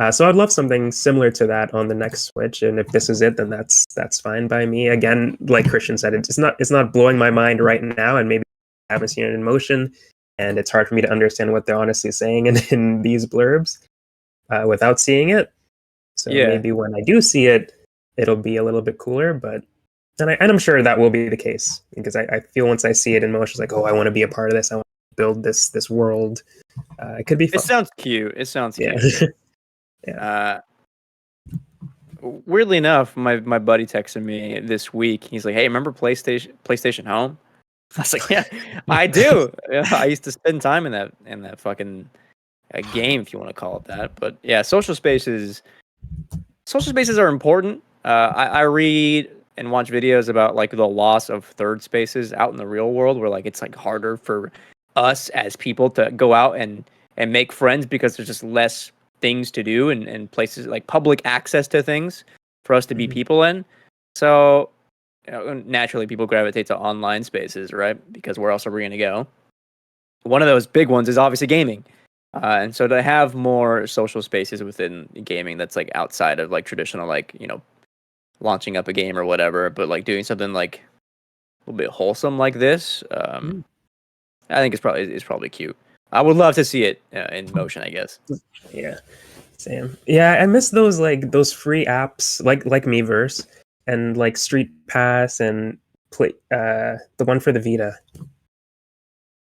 So I'd love something similar to that on the next Switch, and if this is it, then that's fine by me. Again, like Christian said, it's not blowing my mind right now, and maybe I haven't seen it in motion. And it's hard for me to understand what they're honestly saying in these blurbs without seeing it. So maybe when I do see it, it'll be a little bit cooler. But and I'm sure that will be the case because I feel once I see it in motion, it's like, oh, I want to be a part of this. I want to build this world. It could be fun. It sounds cute. Yeah. Yeah. Weirdly enough, my buddy texted me this week. He's like, "Hey, remember PlayStation Home?" I was like, "Yeah, I do. Yeah, I used to spend time in that fucking game, if you want to call it that." But yeah, social spaces are important. I read and watch videos about like the loss of third spaces out in the real world, where like it's like harder for us as people to go out and make friends because there's just less things to do and places like public access to things for us to be people in. So naturally people gravitate to online spaces, right? Because where else are we going to go? One of those big ones is obviously gaming. And so to have more social spaces within gaming that's like outside of like traditional, like, launching up a game or whatever, but like doing something like a little bit wholesome like this, I think it's probably cute. I would love to see it in motion, I guess. Yeah, same. Yeah, I miss those free apps like Miiverse and like Street Pass and play the one for the Vita.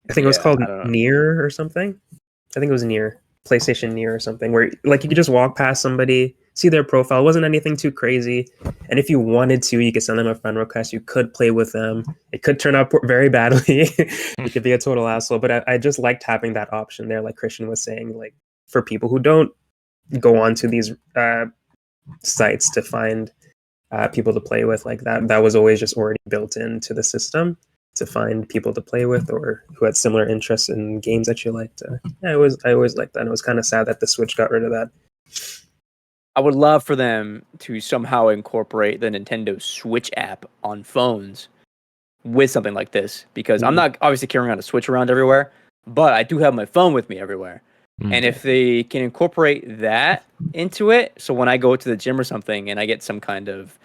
I think it was called Near or something. I think it was Near, PlayStation Near or something, where like you could just walk past somebody, see their profile. It wasn't anything too crazy, and if you wanted to, you could send them a friend request. You could play with them. It could turn out very badly. You could be a total asshole. But I just liked having that option there, like Christian was saying, like for people who don't go onto these sites to find people to play with, like that was always just already built into the system to find people to play with or who had similar interests in games that you liked. I always liked that. And it was kind of sad that the Switch got rid of that. I would love for them to somehow incorporate the Nintendo Switch app on phones with something like this, because I'm not obviously carrying on a Switch around everywhere, but I do have my phone with me everywhere. And if they can incorporate that into it, so when I go to the gym or something and I get some kind of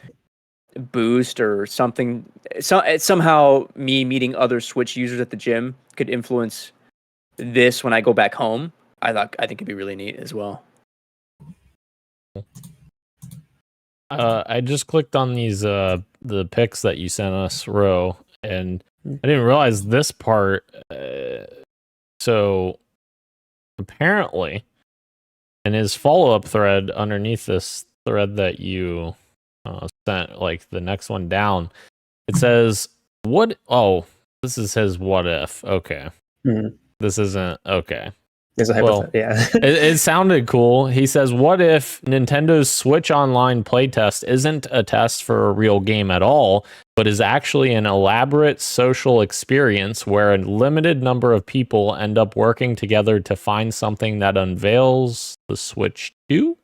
boost or something, somehow me meeting other Switch users at the gym could influence this when I go back home, I think it'd be really neat as well. I just clicked on these the pics that you sent us, Ro, and I didn't realize this part. So apparently, in his follow-up thread underneath this thread that you sent, like the next one down, it says, "What? Oh, this is his what if." Okay, this isn't okay. It's a hypothetical. Yeah, it sounded cool. He says, "What if Nintendo's Switch Online playtest isn't a test for a real game at all, but is actually an elaborate social experience where a limited number of people end up working together to find something that unveils the Switch 2?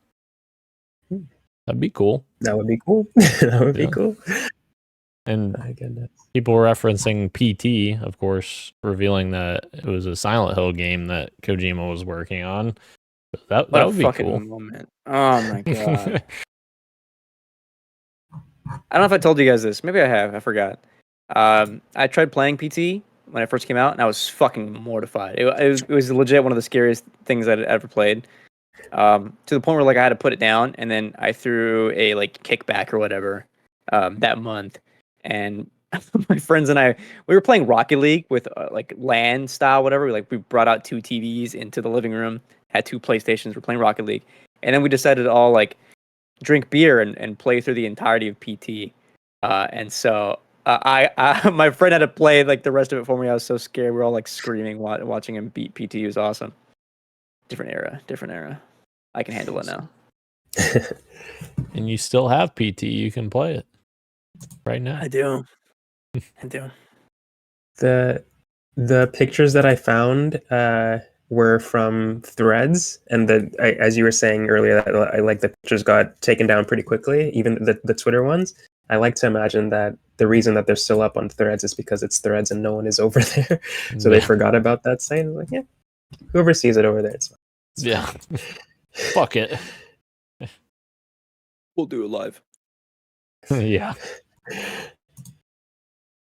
That'd be cool. That would be cool. That would be cool. And people referencing PT, of course, revealing that it was a Silent Hill game that Kojima was working on. That would be cool. Moment. Oh my god. I don't know if I told you guys this. Maybe I have. I forgot. I tried playing PT when it first came out, and I was fucking mortified. It was legit one of the scariest things I'd ever played. To the point where like I had to put it down, and then I threw a like kickback or whatever that month. And my friends and we were playing Rocket League with like LAN style, whatever. We brought out 2 TVs into the living room, had 2 PlayStations. We're playing Rocket League, and then we decided to all like drink beer and play through the entirety of PT. And so my friend had to play like the rest of it for me. I was so scared. We were all like screaming watching him beat PT. It was awesome. Different era. I can handle it now. And you still have PT. You can play it right now. I do. The pictures that I found were from threads, and as you were saying earlier, I like the pictures got taken down pretty quickly, even the Twitter ones. I like to imagine that the reason that they're still up on threads is because it's threads and no one is over there, so they forgot about that site. Like, yeah, whoever sees it over there, it's fine. Yeah. Fuck it. We'll do it live. Yeah.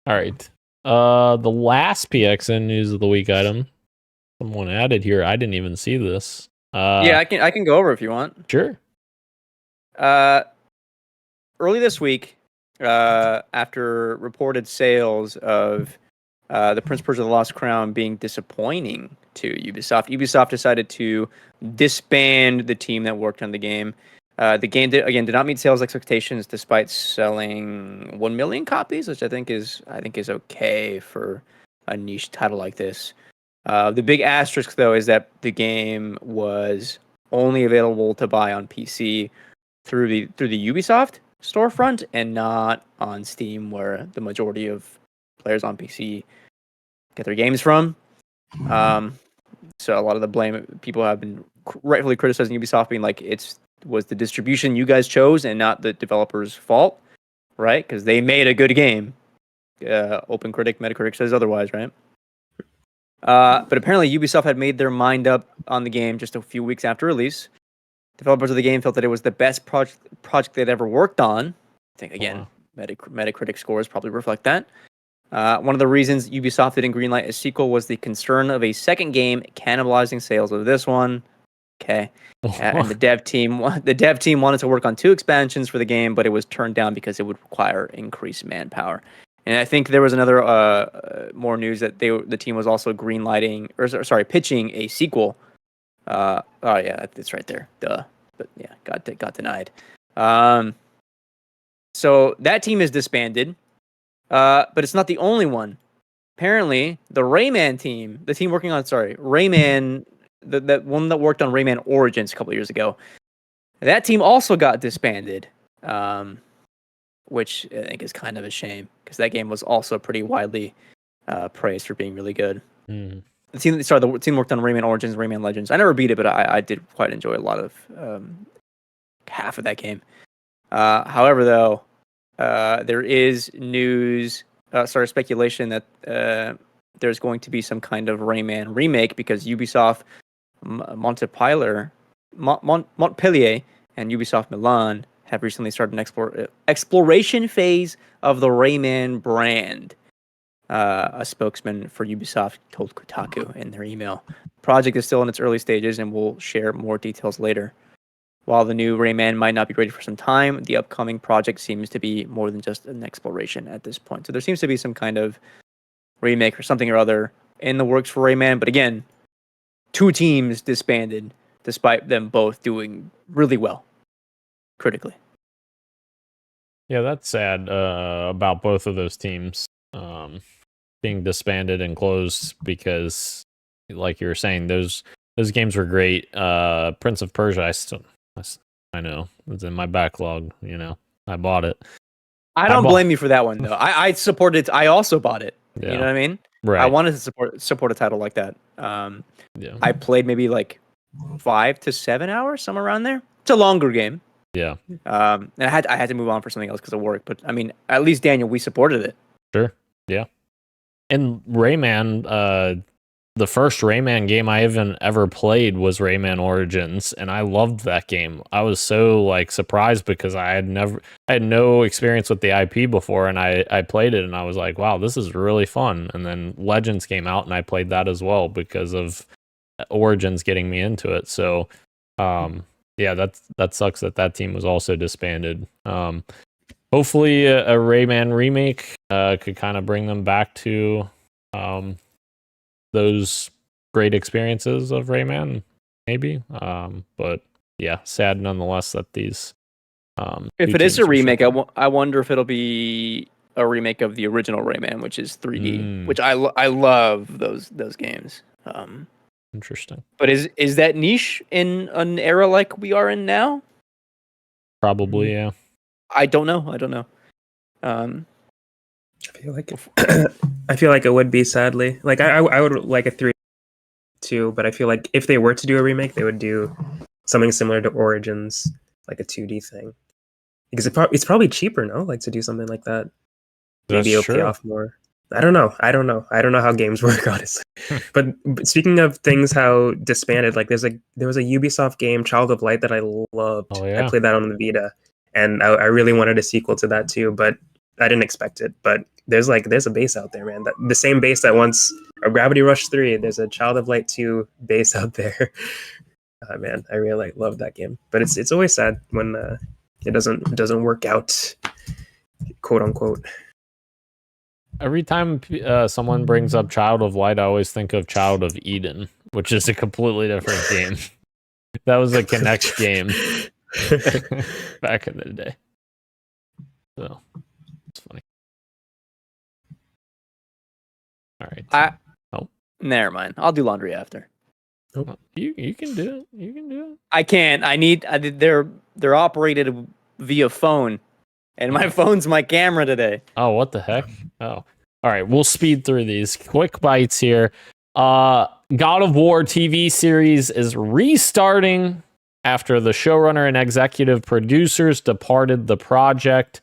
All right. The last PXN news of the week item. Someone added here. I didn't even see this. Yeah, I can go over if you want. Sure. Early this week, after reported sales of The Prince of Persia: The Lost Crown being disappointing to Ubisoft. Ubisoft decided to disband the team that worked on the game. The game did not meet sales expectations despite selling 1 million copies, which I think is okay for a niche title like this. The big asterisk though is that the game was only available to buy on PC through the Ubisoft storefront and not on Steam, where the majority of players on PC get their games from. So a lot of the blame, people have been rightfully criticizing Ubisoft, being like was the distribution you guys chose and not the developer's fault, right? Because they made a good game. OpenCritic, Metacritic says otherwise, right? But apparently Ubisoft had made their mind up on the game just a few weeks after release. Developers of the game felt that it was the best project they'd ever worked on. I think, again, Metacritic scores probably reflect that. One of the reasons Ubisoft didn't greenlight a sequel was the concern of a second game cannibalizing sales of this one. Okay. And the dev team wanted to work on 2 expansions for the game, but it was turned down because it would require increased manpower. And I think there was another more news that the team was also pitching a sequel. Oh yeah, it's right there. Duh. But yeah, got denied. So that team is disbanded. But it's not the only one. Apparently, the Rayman team, the team working on Rayman, the one that worked on Rayman Origins a couple of years ago, that team also got disbanded. Which I think is kind of a shame, because that game was also pretty widely praised for being really good. Mm. The team worked on Rayman Origins, Rayman Legends. I never beat it, but I did quite enjoy a lot of half of that game. However, though, there is speculation that there's going to be some kind of Rayman remake, because Ubisoft Montpellier and Ubisoft Milan have recently started an exploration phase of the Rayman brand. A spokesman for Ubisoft told Kotaku in their email. The project is still in its early stages, and we'll share more details later. While the new Rayman might not be ready for some time, the upcoming project seems to be more than just an exploration at this point. So there seems to be some kind of remake or something or other in the works for Rayman. But again, 2 teams disbanded, despite them both doing really well critically. Yeah, that's sad about both of those teams being disbanded and closed, because, like you were saying, those games were great. Prince of Persia, I know it's in my backlog. I bought it. I don't blame you for that one though. I supported it. I also bought it. Yeah. You know what I mean? Right. I wanted to support a title like that. Yeah. I played maybe like 5 to 7 hours, somewhere around there. It's a longer game. Yeah. And I had to move on for something else because of work. But I mean, at least Daniel, we supported it. Sure. Yeah. And Rayman, the first Rayman game I even ever played was Rayman Origins, and I loved that game. I was so surprised, because I had no experience with the IP before, and I played it and I was like, wow, this is really fun. And then Legends came out and I played that as well because of Origins getting me into it. So yeah, that sucks that team was also disbanded. Hopefully a Rayman remake could kind of bring them back to those great experiences of Rayman, maybe. But yeah, sad nonetheless that these. If it is a remake, I wonder if it'll be a remake of the original Rayman, which is 3D, which I love those games. Interesting. But is that niche in an era like we are in now? Probably, yeah. I don't know. I feel like it would be, sadly. I would like a 3 too, but I feel like if they were to do a remake, they would do something similar to Origins, like a 2D thing. Because it's probably cheaper, no? To do something like that. Maybe it'll pay off more. I don't know how games work, honestly. but speaking of things how disbanded, there was a Ubisoft game, Child of Light, that I loved. Oh, yeah. I played that on the Vita, and I really wanted a sequel to that too, but I didn't expect it. But there's a base out there, man. The same base that wants a Gravity Rush 3. There's a Child of Light 2 base out there. Man, I really love that game. But it's always sad when it doesn't work out, quote unquote. every time someone brings up Child of Light, I always think of Child of Eden, which is a completely different game. That was a Kinect game back in the day. So it's funny. All right. Never mind. I'll do laundry after. Nope. You can do it. You can do it. I can't. They're operated via phone, and my phone's my camera today. Oh, what the heck? Oh, all right. We'll speed through these quick bites here. God of War TV series is restarting after the showrunner and executive producers departed the project.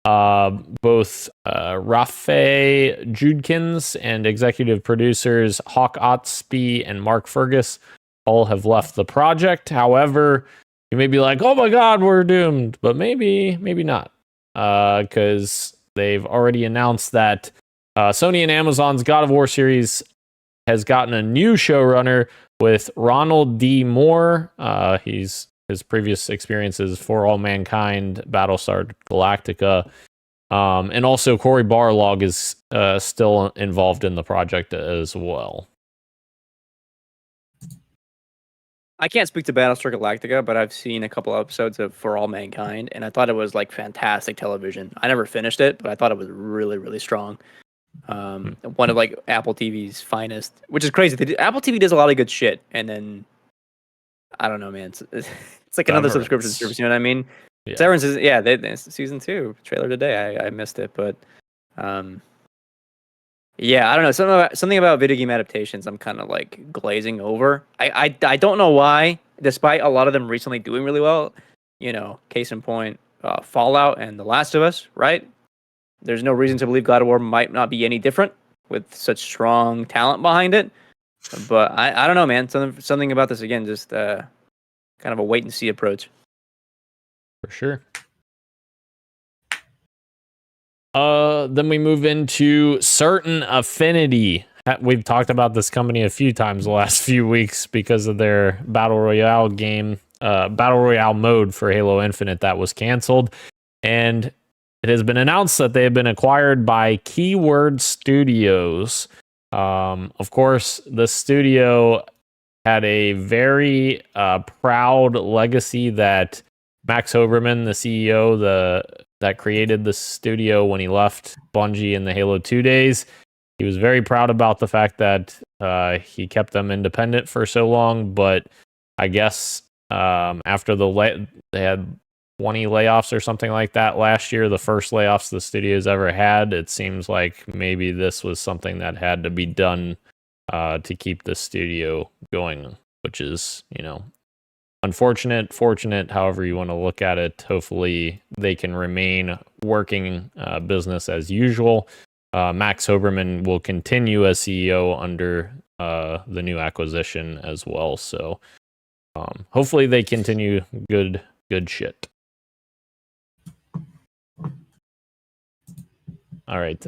Both Rafe Judkins and executive producers Hawk Otsby and Mark Fergus all have left the project. However, you may be like, oh my God, we're doomed. But maybe not. Because they've already announced that Sony and Amazon's God of War series has gotten a new showrunner with Ronald D. Moore. His previous experiences For All Mankind, Battlestar Galactica, and also Cory Barlog is still involved in the project as well. I can't speak to Battlestar Galactica, but I've seen a couple episodes of For All Mankind, and I thought it was like fantastic television. I never finished it, but I thought it was really, really strong. One of like Apple TV's finest, which is crazy. Apple TV does a lot of good shit, and then I don't know, man. It's like another subscription service. You know what I mean? Yeah. Severance is season 2 trailer today. I missed it, but yeah, I don't know. Something about video game adaptations I'm kind of like glazing over. I don't know why, despite a lot of them recently doing really well. You know, case in point, Fallout and The Last of Us. Right? There's no reason to believe God of War might not be any different with such strong talent behind it. But I don't know, man. Something about this again, just kind of a wait and see approach. For sure. Then we move into certain Affinity. We've talked about this company a few times the last few weeks because of their Battle Royale game, Battle Royale mode for Halo Infinite that was canceled. And it has been announced that they have been acquired by Keyword Studios. Of course, the studio had a very proud legacy that Max Hoberman, the CEO, that created the studio when he left Bungie in the Halo 2 days, he was very proud about the fact that he kept them independent for so long. But I guess after they had 20 layoffs or something like that last year, the first layoffs the studio's ever had, it seems like maybe this was something that had to be done to keep the studio going, which is, unfortunate, fortunate, however you want to look at it. Hopefully they can remain working business as usual. Max Hoberman will continue as CEO under the new acquisition as well. So hopefully they continue good shit. All right.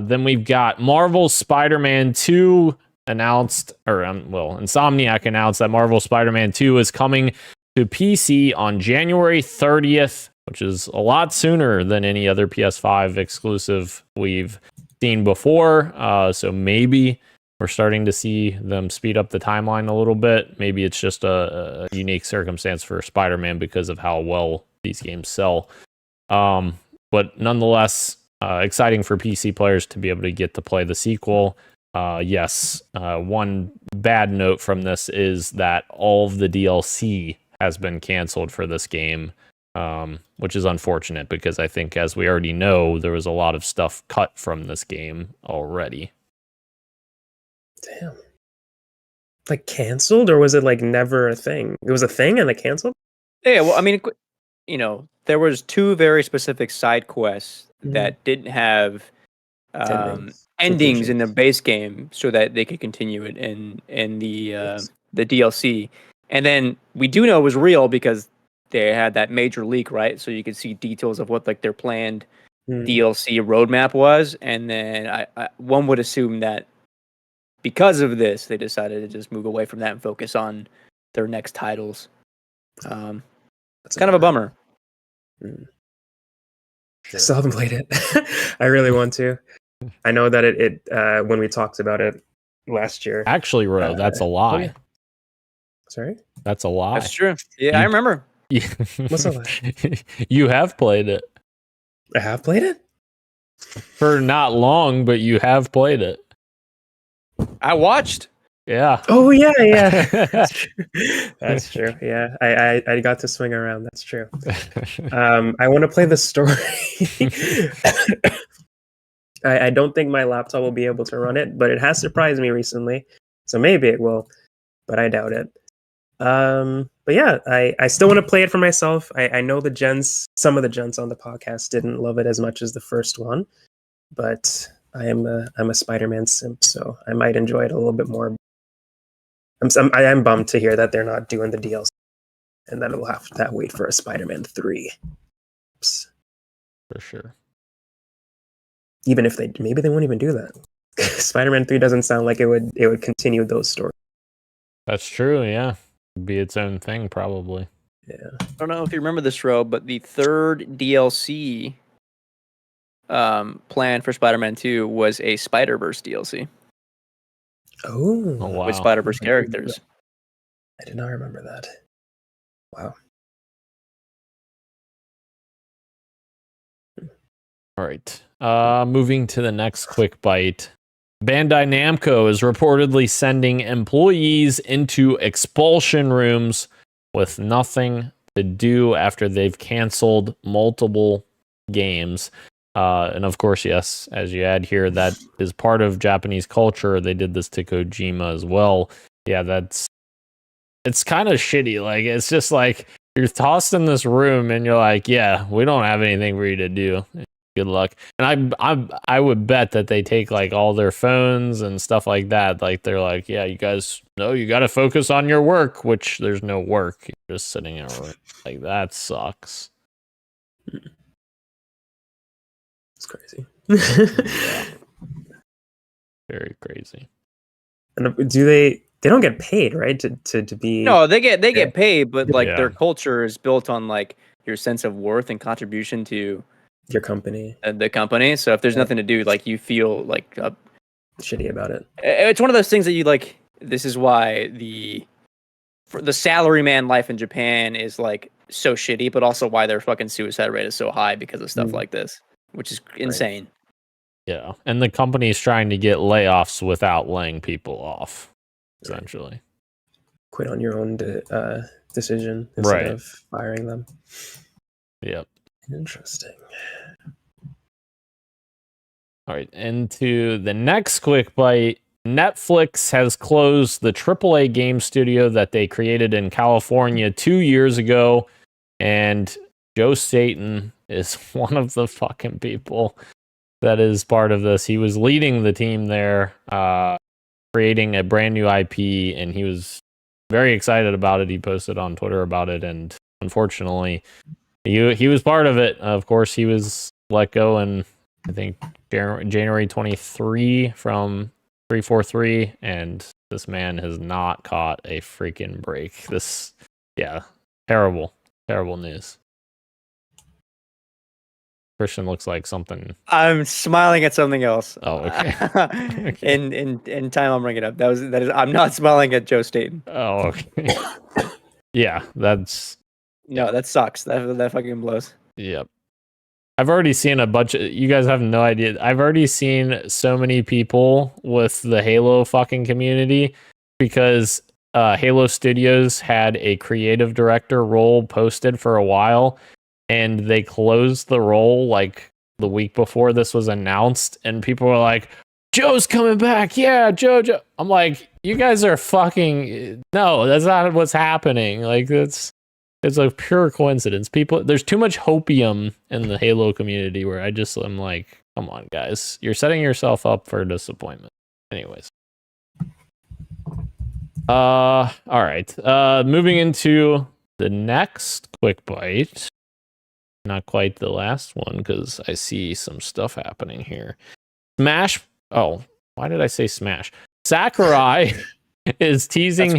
Then we've got Marvel's Spider-Man 2 announced, or Insomniac announced that Marvel Spider-Man 2 is coming to PC on January 30th, which is a lot sooner than any other PS5 exclusive we've seen before. So maybe we're starting to see them speed up the timeline a little bit. Maybe it's just a unique circumstance for Spider-Man because of how well these games sell. But nonetheless, exciting for PC players to be able to get to play the sequel. Yes, one bad note from this is that all of the DLC has been canceled for this game, which is unfortunate because I think, as we already know, there was a lot of stuff cut from this game already. Damn. Like canceled, or was it like never a thing? It was a thing and they canceled? Yeah, well, I mean, there was 2 very specific side quests that didn't have endings in the base game, so that they could continue it in the DLC. And then we do know it was real because they had that major leak, right? So you could see details of what like their planned DLC roadmap was. And then one would assume that because of this, they decided to just move away from that and focus on their next titles. It's kind of a bummer. I still haven't played it. I really want to. I know that it when we talked about it last year. Actually, Ro, that's a lie. Oh, yeah. Sorry? That's a lie. That's true. Yeah, I remember. What's a lie? You have played it. I have played it? For not long, but you have played it. I watched. Yeah. Oh yeah. That's true. That's true. Yeah, I got to swing around. That's true. I want to play the story. I don't think my laptop will be able to run it, but it has surprised me recently, so maybe it will, but I doubt it. But yeah, I still want to play it for myself. I know some of the gents on the podcast didn't love it as much as the first one, but I'm a Spider-Man simp, so I might enjoy it a little bit more. I am bummed to hear that they're not doing the DLC, and then we'll have to wait for a Spider-Man 3. Oops. For sure. Even if maybe they won't even do that. Spider-Man 3 doesn't sound like it would continue those stories. That's true, yeah. Be its own thing, probably. Yeah. I don't know if you remember this, Ro, but the third DLC plan for Spider-Man 2 was a Spider-Verse DLC. Oh, wow. With Spider-Verse characters. I did not remember that. Wow. All right. Moving to the next quick bite. Bandai Namco is reportedly sending employees into expulsion rooms with nothing to do after they've canceled multiple games. And of course, yes, as you add here, that is part of Japanese culture. They did this to Kojima as well. Yeah, it's kind of shitty. Like, it's just like you're tossed in this room and you're like, yeah, we don't have anything for you to do. Good luck. And I would bet that they take like all their phones and stuff like that. Like, they're like, yeah, you guys know you got to focus on your work, which there's no work. You're just sitting in a room. Like, that sucks. It's crazy. Yeah. Very crazy. And they don't get paid, right? To be No, they get paid, but like Yeah. their culture is built on like your sense of worth and contribution to your company. The company. So if there's nothing to do, like you feel like shitty about it. It's one of those things that you like. This is why the salaryman life in Japan is like so shitty, but also why their fucking suicide rate is so high because of stuff like this, which is insane. Yeah, and the company's trying to get layoffs without laying people off, essentially. Quit on your own decision instead of firing them. Yep. Interesting. All right, into the next quick bite. Netflix has closed the AAA game studio that they created in California 2 years ago, and Joe Staten is one of the fucking people that is part of this. He was leading the team there, creating a brand new IP, and he was very excited about it. He posted on Twitter about it, and unfortunately, he was part of it. Of course, he was let go in, I think, January 23 from 343, and this man has not caught a freaking break. Terrible news. Christian looks like something. I'm smiling at something else. Oh, okay. In time, I'll bring it up. That is. I'm not smiling at Joe Staten. Oh, okay. Yeah, that's. No, that sucks. That fucking blows. Yep. I've already seen a bunch of. You guys have no idea. I've already seen so many people with the Halo fucking community because Halo Studios had a creative director role posted for a while, and they closed the role like the week before this was announced, and people were like, Joe's coming back. Yeah, Joe. I'm like, you guys are fucking. No, that's not what's happening. Like, it's a pure coincidence. There's too much hopium in the Halo community where I'm like, come on, guys. You're setting yourself up for disappointment. Anyways. All right. Moving into the next quick bite. Not quite the last one because I see some stuff happening here. Smash. Oh, why did I say Smash? Sakurai is teasing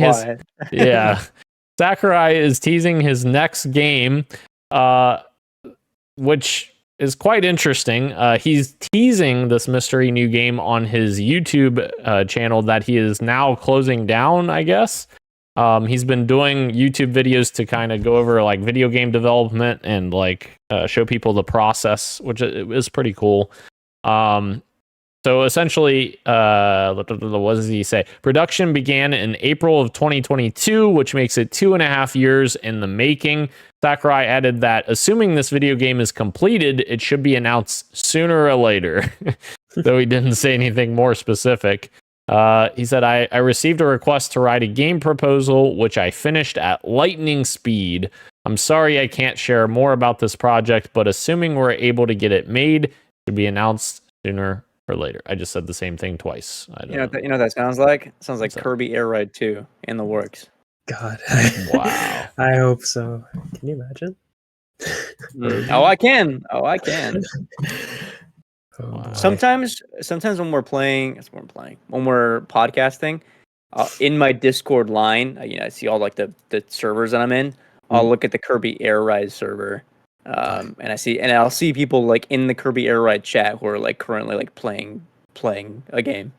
yeah. Sakurai is teasing his next game, which is quite interesting. He's teasing this mystery new game on his YouTube channel that he is now closing down, I guess. He's been doing YouTube videos to kind of go over like video game development and like show people the process, which is pretty cool. So essentially, what does he say? Production began in April of 2022, which makes it 2.5 years in the making. Sakurai added that assuming this video game is completed, it should be announced sooner or later, though he didn't say anything more specific. He said, I received a request to write a game proposal, which I finished at lightning speed. I'm sorry I can't share more about this project, but assuming we're able to get it made, it should be announced sooner or later. I just said the same thing twice. I don't know. You know what that sounds like? It sounds like Kirby Air Ride 2 in the works. God. Wow. I hope so. Can you imagine? Oh, I can. Wow. Sometimes when we're podcasting, in my Discord line, I see all like the servers that I'm in. I'll look at the Kirby Air Ride server. And I'll see people like in the Kirby Air Ride chat who are like currently like playing a game.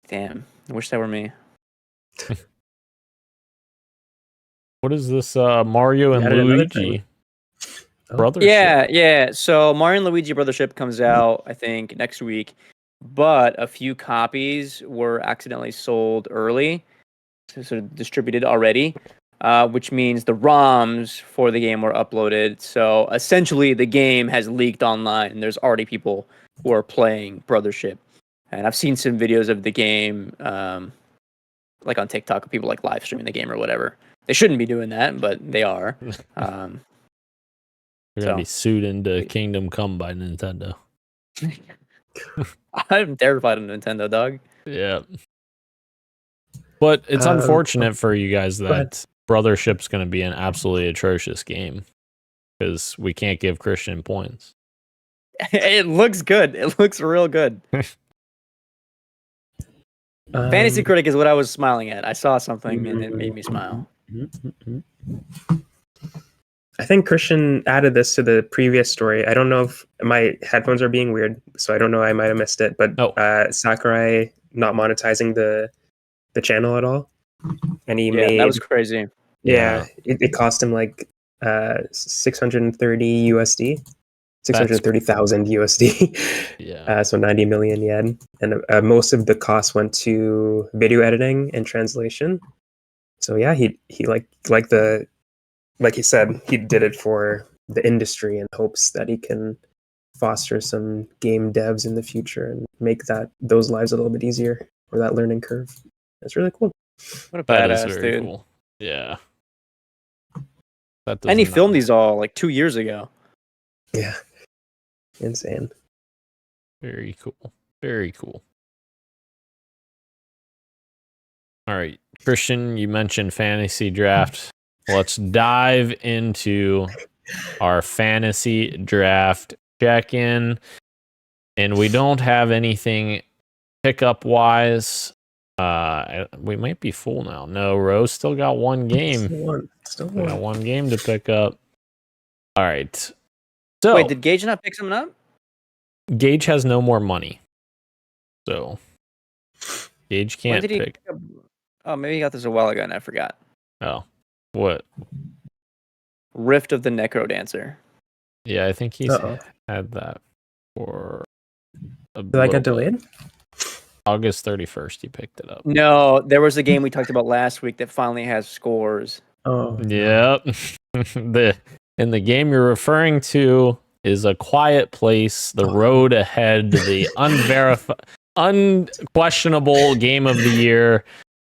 Damn, I wish that were me. What is this Mario and Luigi Brothership? Yeah. So Mario and Luigi Brothership comes out, I think, next week, but a few copies were accidentally sold early, so distributed already. Which means the ROMs for the game were uploaded. So essentially, the game has leaked online, and there's already people who are playing Brothership. And I've seen some videos of the game, like on TikTok, of people like live streaming the game or whatever. They shouldn't be doing that, but they are. They're gonna be sued into Kingdom Come by Nintendo. I'm terrified of Nintendo, dog. Yeah. But it's unfortunate for you guys that Brothership's going to be an absolutely atrocious game because we can't give Christian points. It looks good. It looks real good. Fantasy Critic is what I was smiling at. I saw something and it made me smile. I think Christian added this to the previous story. I don't know if my headphones are being weird, so I don't know. I might have missed it. But Sakurai not monetizing the channel at all, and he made that was crazy. Yeah, it cost him like 630 USD, 630,000 USD. Yeah. So 90 million yen, and most of the cost went to video editing and translation. So yeah, he like he said, he did it for the industry in hopes that he can foster some game devs in the future and make those lives a little bit easier, or that learning curve. That's really cool. What a badass, very dude. Cool. Yeah. And he filmed these all like 2 years ago. Yeah. Insane. Very cool. Very cool. All right. Christian, you mentioned fantasy draft. Let's dive into our fantasy draft check-in. And we don't have anything pickup wise. We might be full now. No, Rose still got one game. Still got one game to pick up. All right. So wait, did Gage not pick someone up? Gage has no more money. So Gage can't pick. Oh, maybe he got this a while ago and I forgot. Oh. What? Rift of the Necro Dancer. Yeah, I think he's had that for Did that get delayed? August 31st, you picked it up. No, there was a game we talked about last week that finally has scores. Oh. Yep. And the game you're referring to is A Quiet Place, The Road Ahead, the unquestionable game of the year.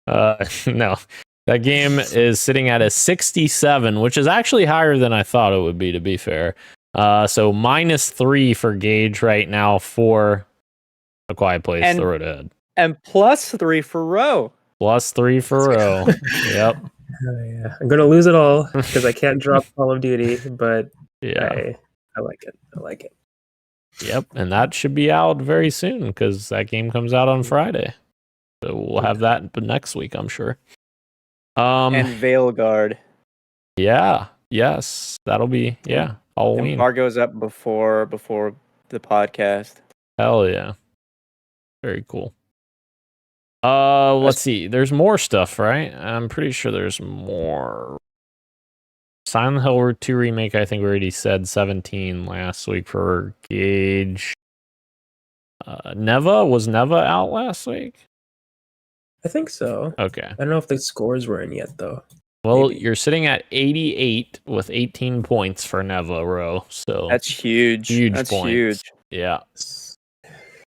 No, that game is sitting at a 67, which is actually higher than I thought it would be, to be fair. So -3 for Gage right now for A Quiet Place, The Road Ahead. And +3 for Roe. +3 for Roe. Yep. Yeah. I'm gonna lose it all because I can't drop Call of Duty, but yeah, I like it. I like it. Yep, and that should be out very soon because that game comes out on Friday. So we'll have that next week, I'm sure. And Veilguard. Yeah. Yes. That'll be Halloween. Embargo's up before the podcast. Hell yeah. Very cool. Let's see. There's more stuff, right? I'm pretty sure there's more. Silent Hill 2 remake, I think we already said 17 last week for Gage. Was Neva out last week? I think so. Okay. I don't know if the scores were in yet, though. Well, Maybe. You're sitting at 88 with 18 points for Neva, Ro. So That's huge. That's points. huge. Yeah.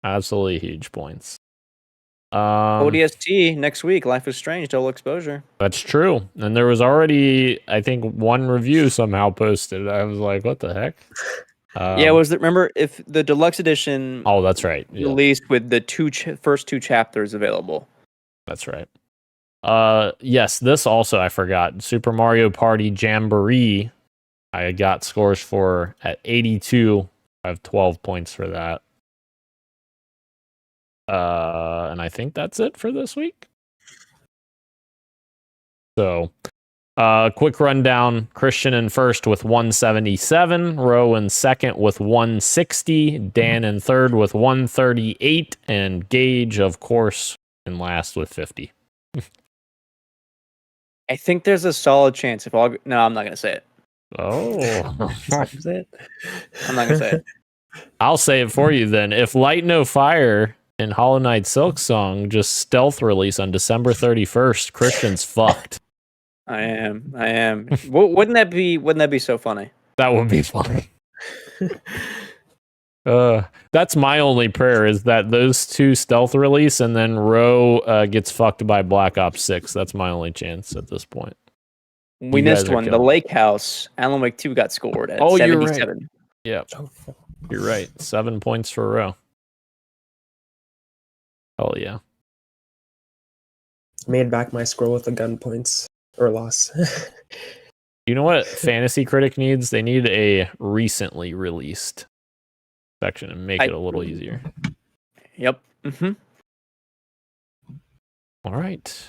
Absolutely huge points. ODST next week. Life is Strange. Double exposure. That's true. And there was already, I think, one review somehow posted. I was like, what the heck? Remember if the deluxe edition? Oh, that's right. Released with the first two chapters available. That's right. Yes, this also I forgot. Super Mario Party Jamboree. I got scores for at 82. I have 12 points for that. And I think that's it for this week. So, quick rundown. Christian in first with 177. Ro in second with 160. Dan in third with 138. And Gage, of course, in last with 50. I think there's a solid chance if all. No, I'm not gonna say it. Oh, I'm not gonna say it. I'll say it for you then. If Light No Fire and Hollow Knight Silk Song just stealth release on December 31st, Christian's fucked. I am. Wouldn't that be so funny? That would be funny. That's my only prayer is that those two stealth release and then Ro gets fucked by Black Ops 6. That's my only chance at this point. We missed one. The Lake House, Alan Wake 2 got scored at 77. You're right. Yeah, you're right. 7 points for Ro. Oh yeah. Made back my score with the gun points or loss. You know what Fantasy Critic needs? They need a recently released section and make it a little easier. Yep. Mm-hmm. All right.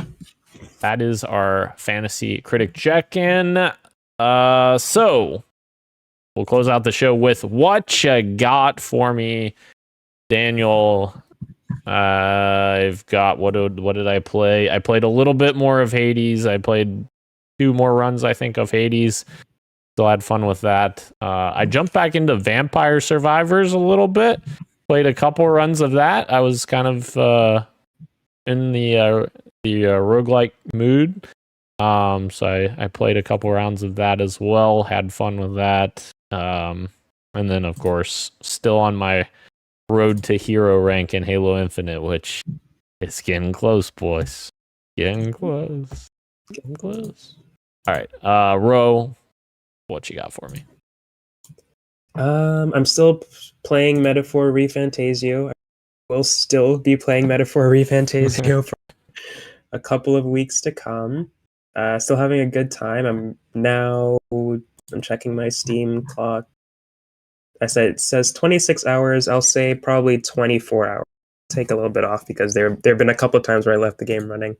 That is our Fantasy Critic check-in. So we'll close out the show with what you got for me, Daniel. I've got what did I play? I played a little bit more of Hades. I played 2 more runs, I think, of Hades. Still had fun with that. I jumped back into Vampire Survivors a little bit. Played a couple runs of that. I was kind of in the roguelike mood. So I played a couple rounds of that as well. Had fun with that. And then, of course, still on my road to hero rank in Halo Infinite, which is getting close, boys. Getting close. All right. Ro, what you got for me? I'm still playing Metaphor ReFantasio. I will still be playing Metaphor ReFantasio for a couple of weeks to come. Still having a good time. I'm checking my Steam clock. It says 26 hours. I'll say probably 24 hours. Take a little bit off because there have been a couple of times where I left the game running.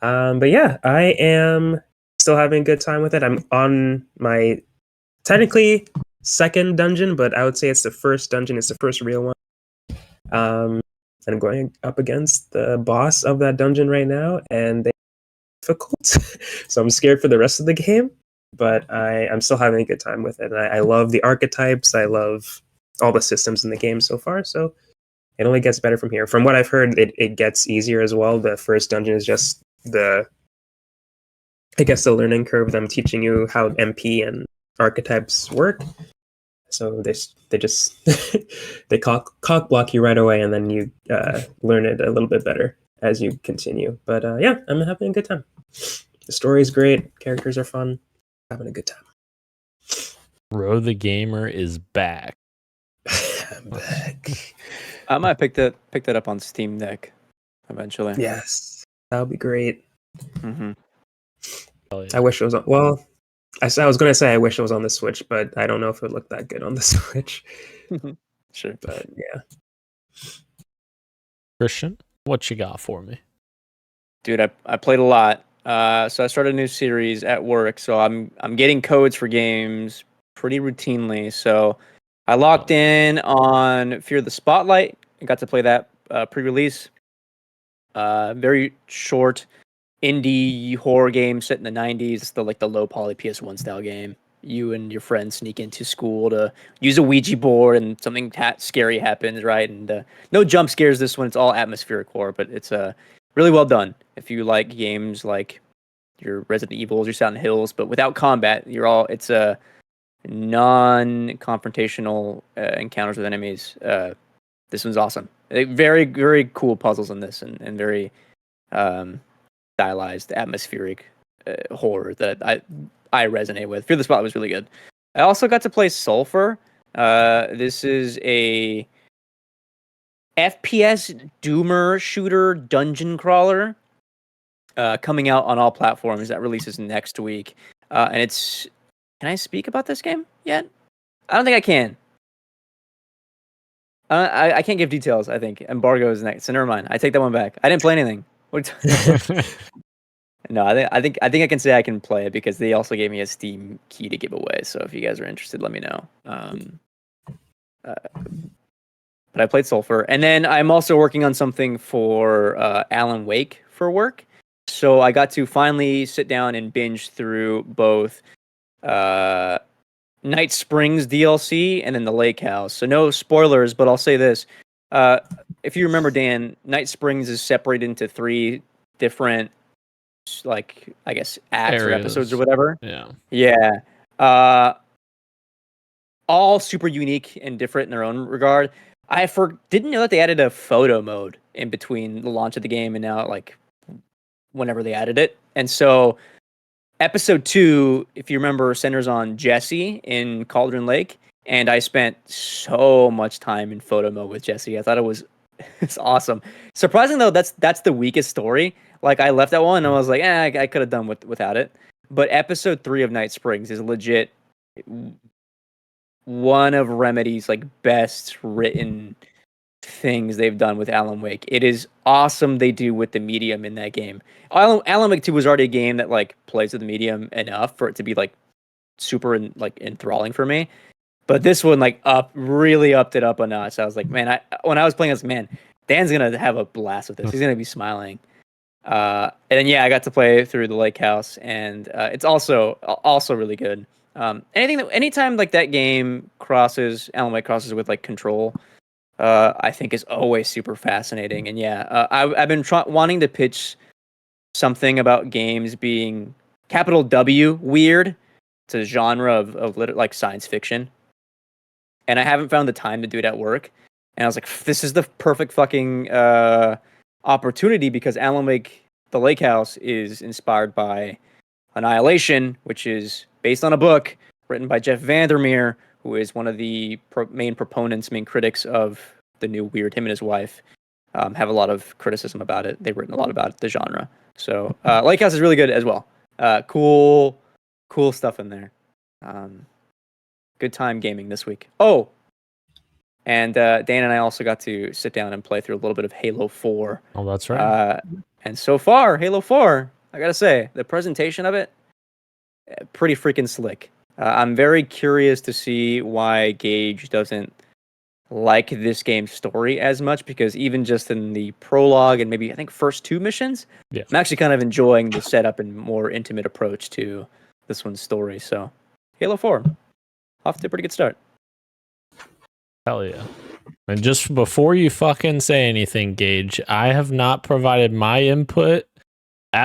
But yeah, I am still having a good time with it. I'm on my technically second dungeon, but I would say it's the first dungeon. It's the first real one. And I'm going up against the boss of that dungeon right now, and they're difficult. So I'm scared for the rest of the game, but I'm still having a good time with it. And I love the archetypes. I love all the systems in the game so far. So it only gets better from here. From what I've heard, it gets easier as well. The first dungeon is just the learning curve, them teaching you how MP and archetypes work. So they just they cock block you right away, and then you learn it a little bit better as you continue. But yeah, I'm having a good time. The story's great, characters are fun, having a good time. Ro the Gamer is back. I'm back. I might pick that up on Steam Deck eventually. Yes, that would be great. Mm-hmm. Yeah. I wish it was on. Well, I was going to say I wish it was on the Switch, but I don't know if it looked that good on the Switch. Sure, but yeah. Christian, what you got for me? Dude, I played a lot. So I started a new series at work. So I'm getting codes for games pretty routinely. So I locked in on Fear the Spotlight. I got to play that pre-release. Very short indie horror game set in the 90s. The low poly PS1 style game. You and your friends sneak into school to use a Ouija board, and something scary happens, right? And no jump scares this one. It's all atmospheric horror, but it's really well done. If you like games like your Resident Evils, your Silent Hills, but without combat, it's a non-confrontational encounters with enemies. This one's awesome. Very, very cool puzzles in this, and very stylized, atmospheric horror that I resonate with. Fear the Spot was really good. I also got to play Sulfur. This is a FPS doomer shooter dungeon crawler coming out on all platforms. That releases next week. And it's... Can I speak about this game yet? I don't think I can. I can't give details, I think. Embargo is next, so never mind. I take that one back. I didn't play anything. No, I think I can say I can play it because they also gave me a Steam key to give away. So if you guys are interested, let me know. But I played Sulfur, and then I'm also working on something for Alan Wake for work. So I got to finally sit down and binge through both Night Springs DLC and then the Lake House. So no spoilers, but I'll say this: if you remember, Dan, Night Springs is separated into 3 different, like, I guess, acts or episodes or whatever. Yeah. All super unique and different in their own regard. I didn't know that they added a photo mode in between the launch of the game and now, like, whenever they added it. And so episode 2, if you remember, centers on Jesse in Cauldron Lake, and I spent so much time in photo mode with Jesse. I thought it's awesome. Surprising though, that's the weakest story. Like, I left that one and I was like, I could have done without it. But episode 3 of Night Springs is legit one of Remedy's like best written things they've done with Alan Wake. It is awesome they do with the medium in that game. Alan Wake 2 was already a game that like plays with the medium enough for it to be like super enthralling for me. But this one really upped it up a notch. I was like, man, when I was playing this, man, Dan's gonna have a blast with this. He's gonna be smiling. And then I got to play through the Lake House, and it's also really good. Anytime like that game Alan Wake crosses with like Control, I think is always super fascinating. And I've been wanting to pitch something about games being capital W weird. It's a genre of like science fiction, and I haven't found the time to do it at work. And I was like, this is the perfect fucking opportunity, because Alan Wake, the Lake House, is inspired by Annihilation, which is based on a book written by Jeff Vandermeer, who is one of the main critics of the new Weird. Him and his wife have a lot of criticism about it. They've written a lot about the genre. So Lake House is really good as well. Cool stuff in there. Good time gaming this week. Oh, and Dan and I also got to sit down and play through a little bit of Halo 4. Oh, that's right. And so far, Halo 4, I gotta say, the presentation of it, pretty freaking slick. I'm very curious to see why Gage doesn't like this game's story as much, because even just in the prologue and maybe I think first 2 missions, I'm actually kind of enjoying the setup and more intimate approach to this one's story. So Halo 4, off to a pretty good start. Hell yeah. And just before you fucking say anything, Gage, I have not provided my input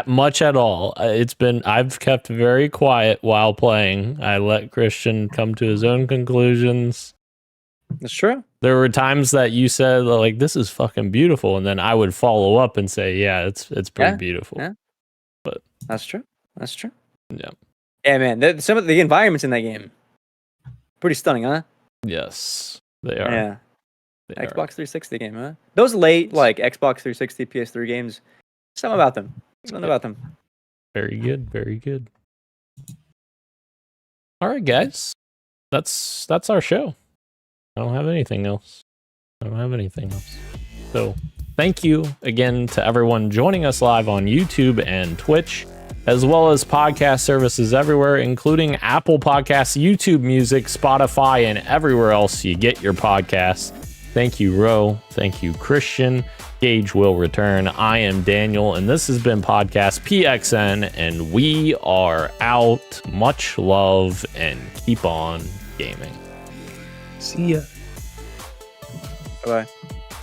much at all. I've kept very quiet while playing. I let Christian come to his own conclusions. That's true. There were times that you said like, this is fucking beautiful, and then I would follow up and say, yeah, it's pretty beautiful. Yeah. But that's true. Yeah. Yeah, man. Some of the environments in that game, pretty stunning, huh? Yes, they are. Yeah. Xbox 360 game, huh? Those late like Xbox 360, PS3 games, something about them. Very good, very good. All right, guys. That's our show. I don't have anything else. So thank you again to everyone joining us live on YouTube and Twitch. as well as podcast services everywhere, including Apple Podcasts, YouTube Music, Spotify, and everywhere else you get your podcasts. Thank you, Ro. Thank you, Christian. Gage will return. I am Daniel, and this has been Podcast PXN, and we are out. Much love, and keep on gaming. See ya. Bye-bye.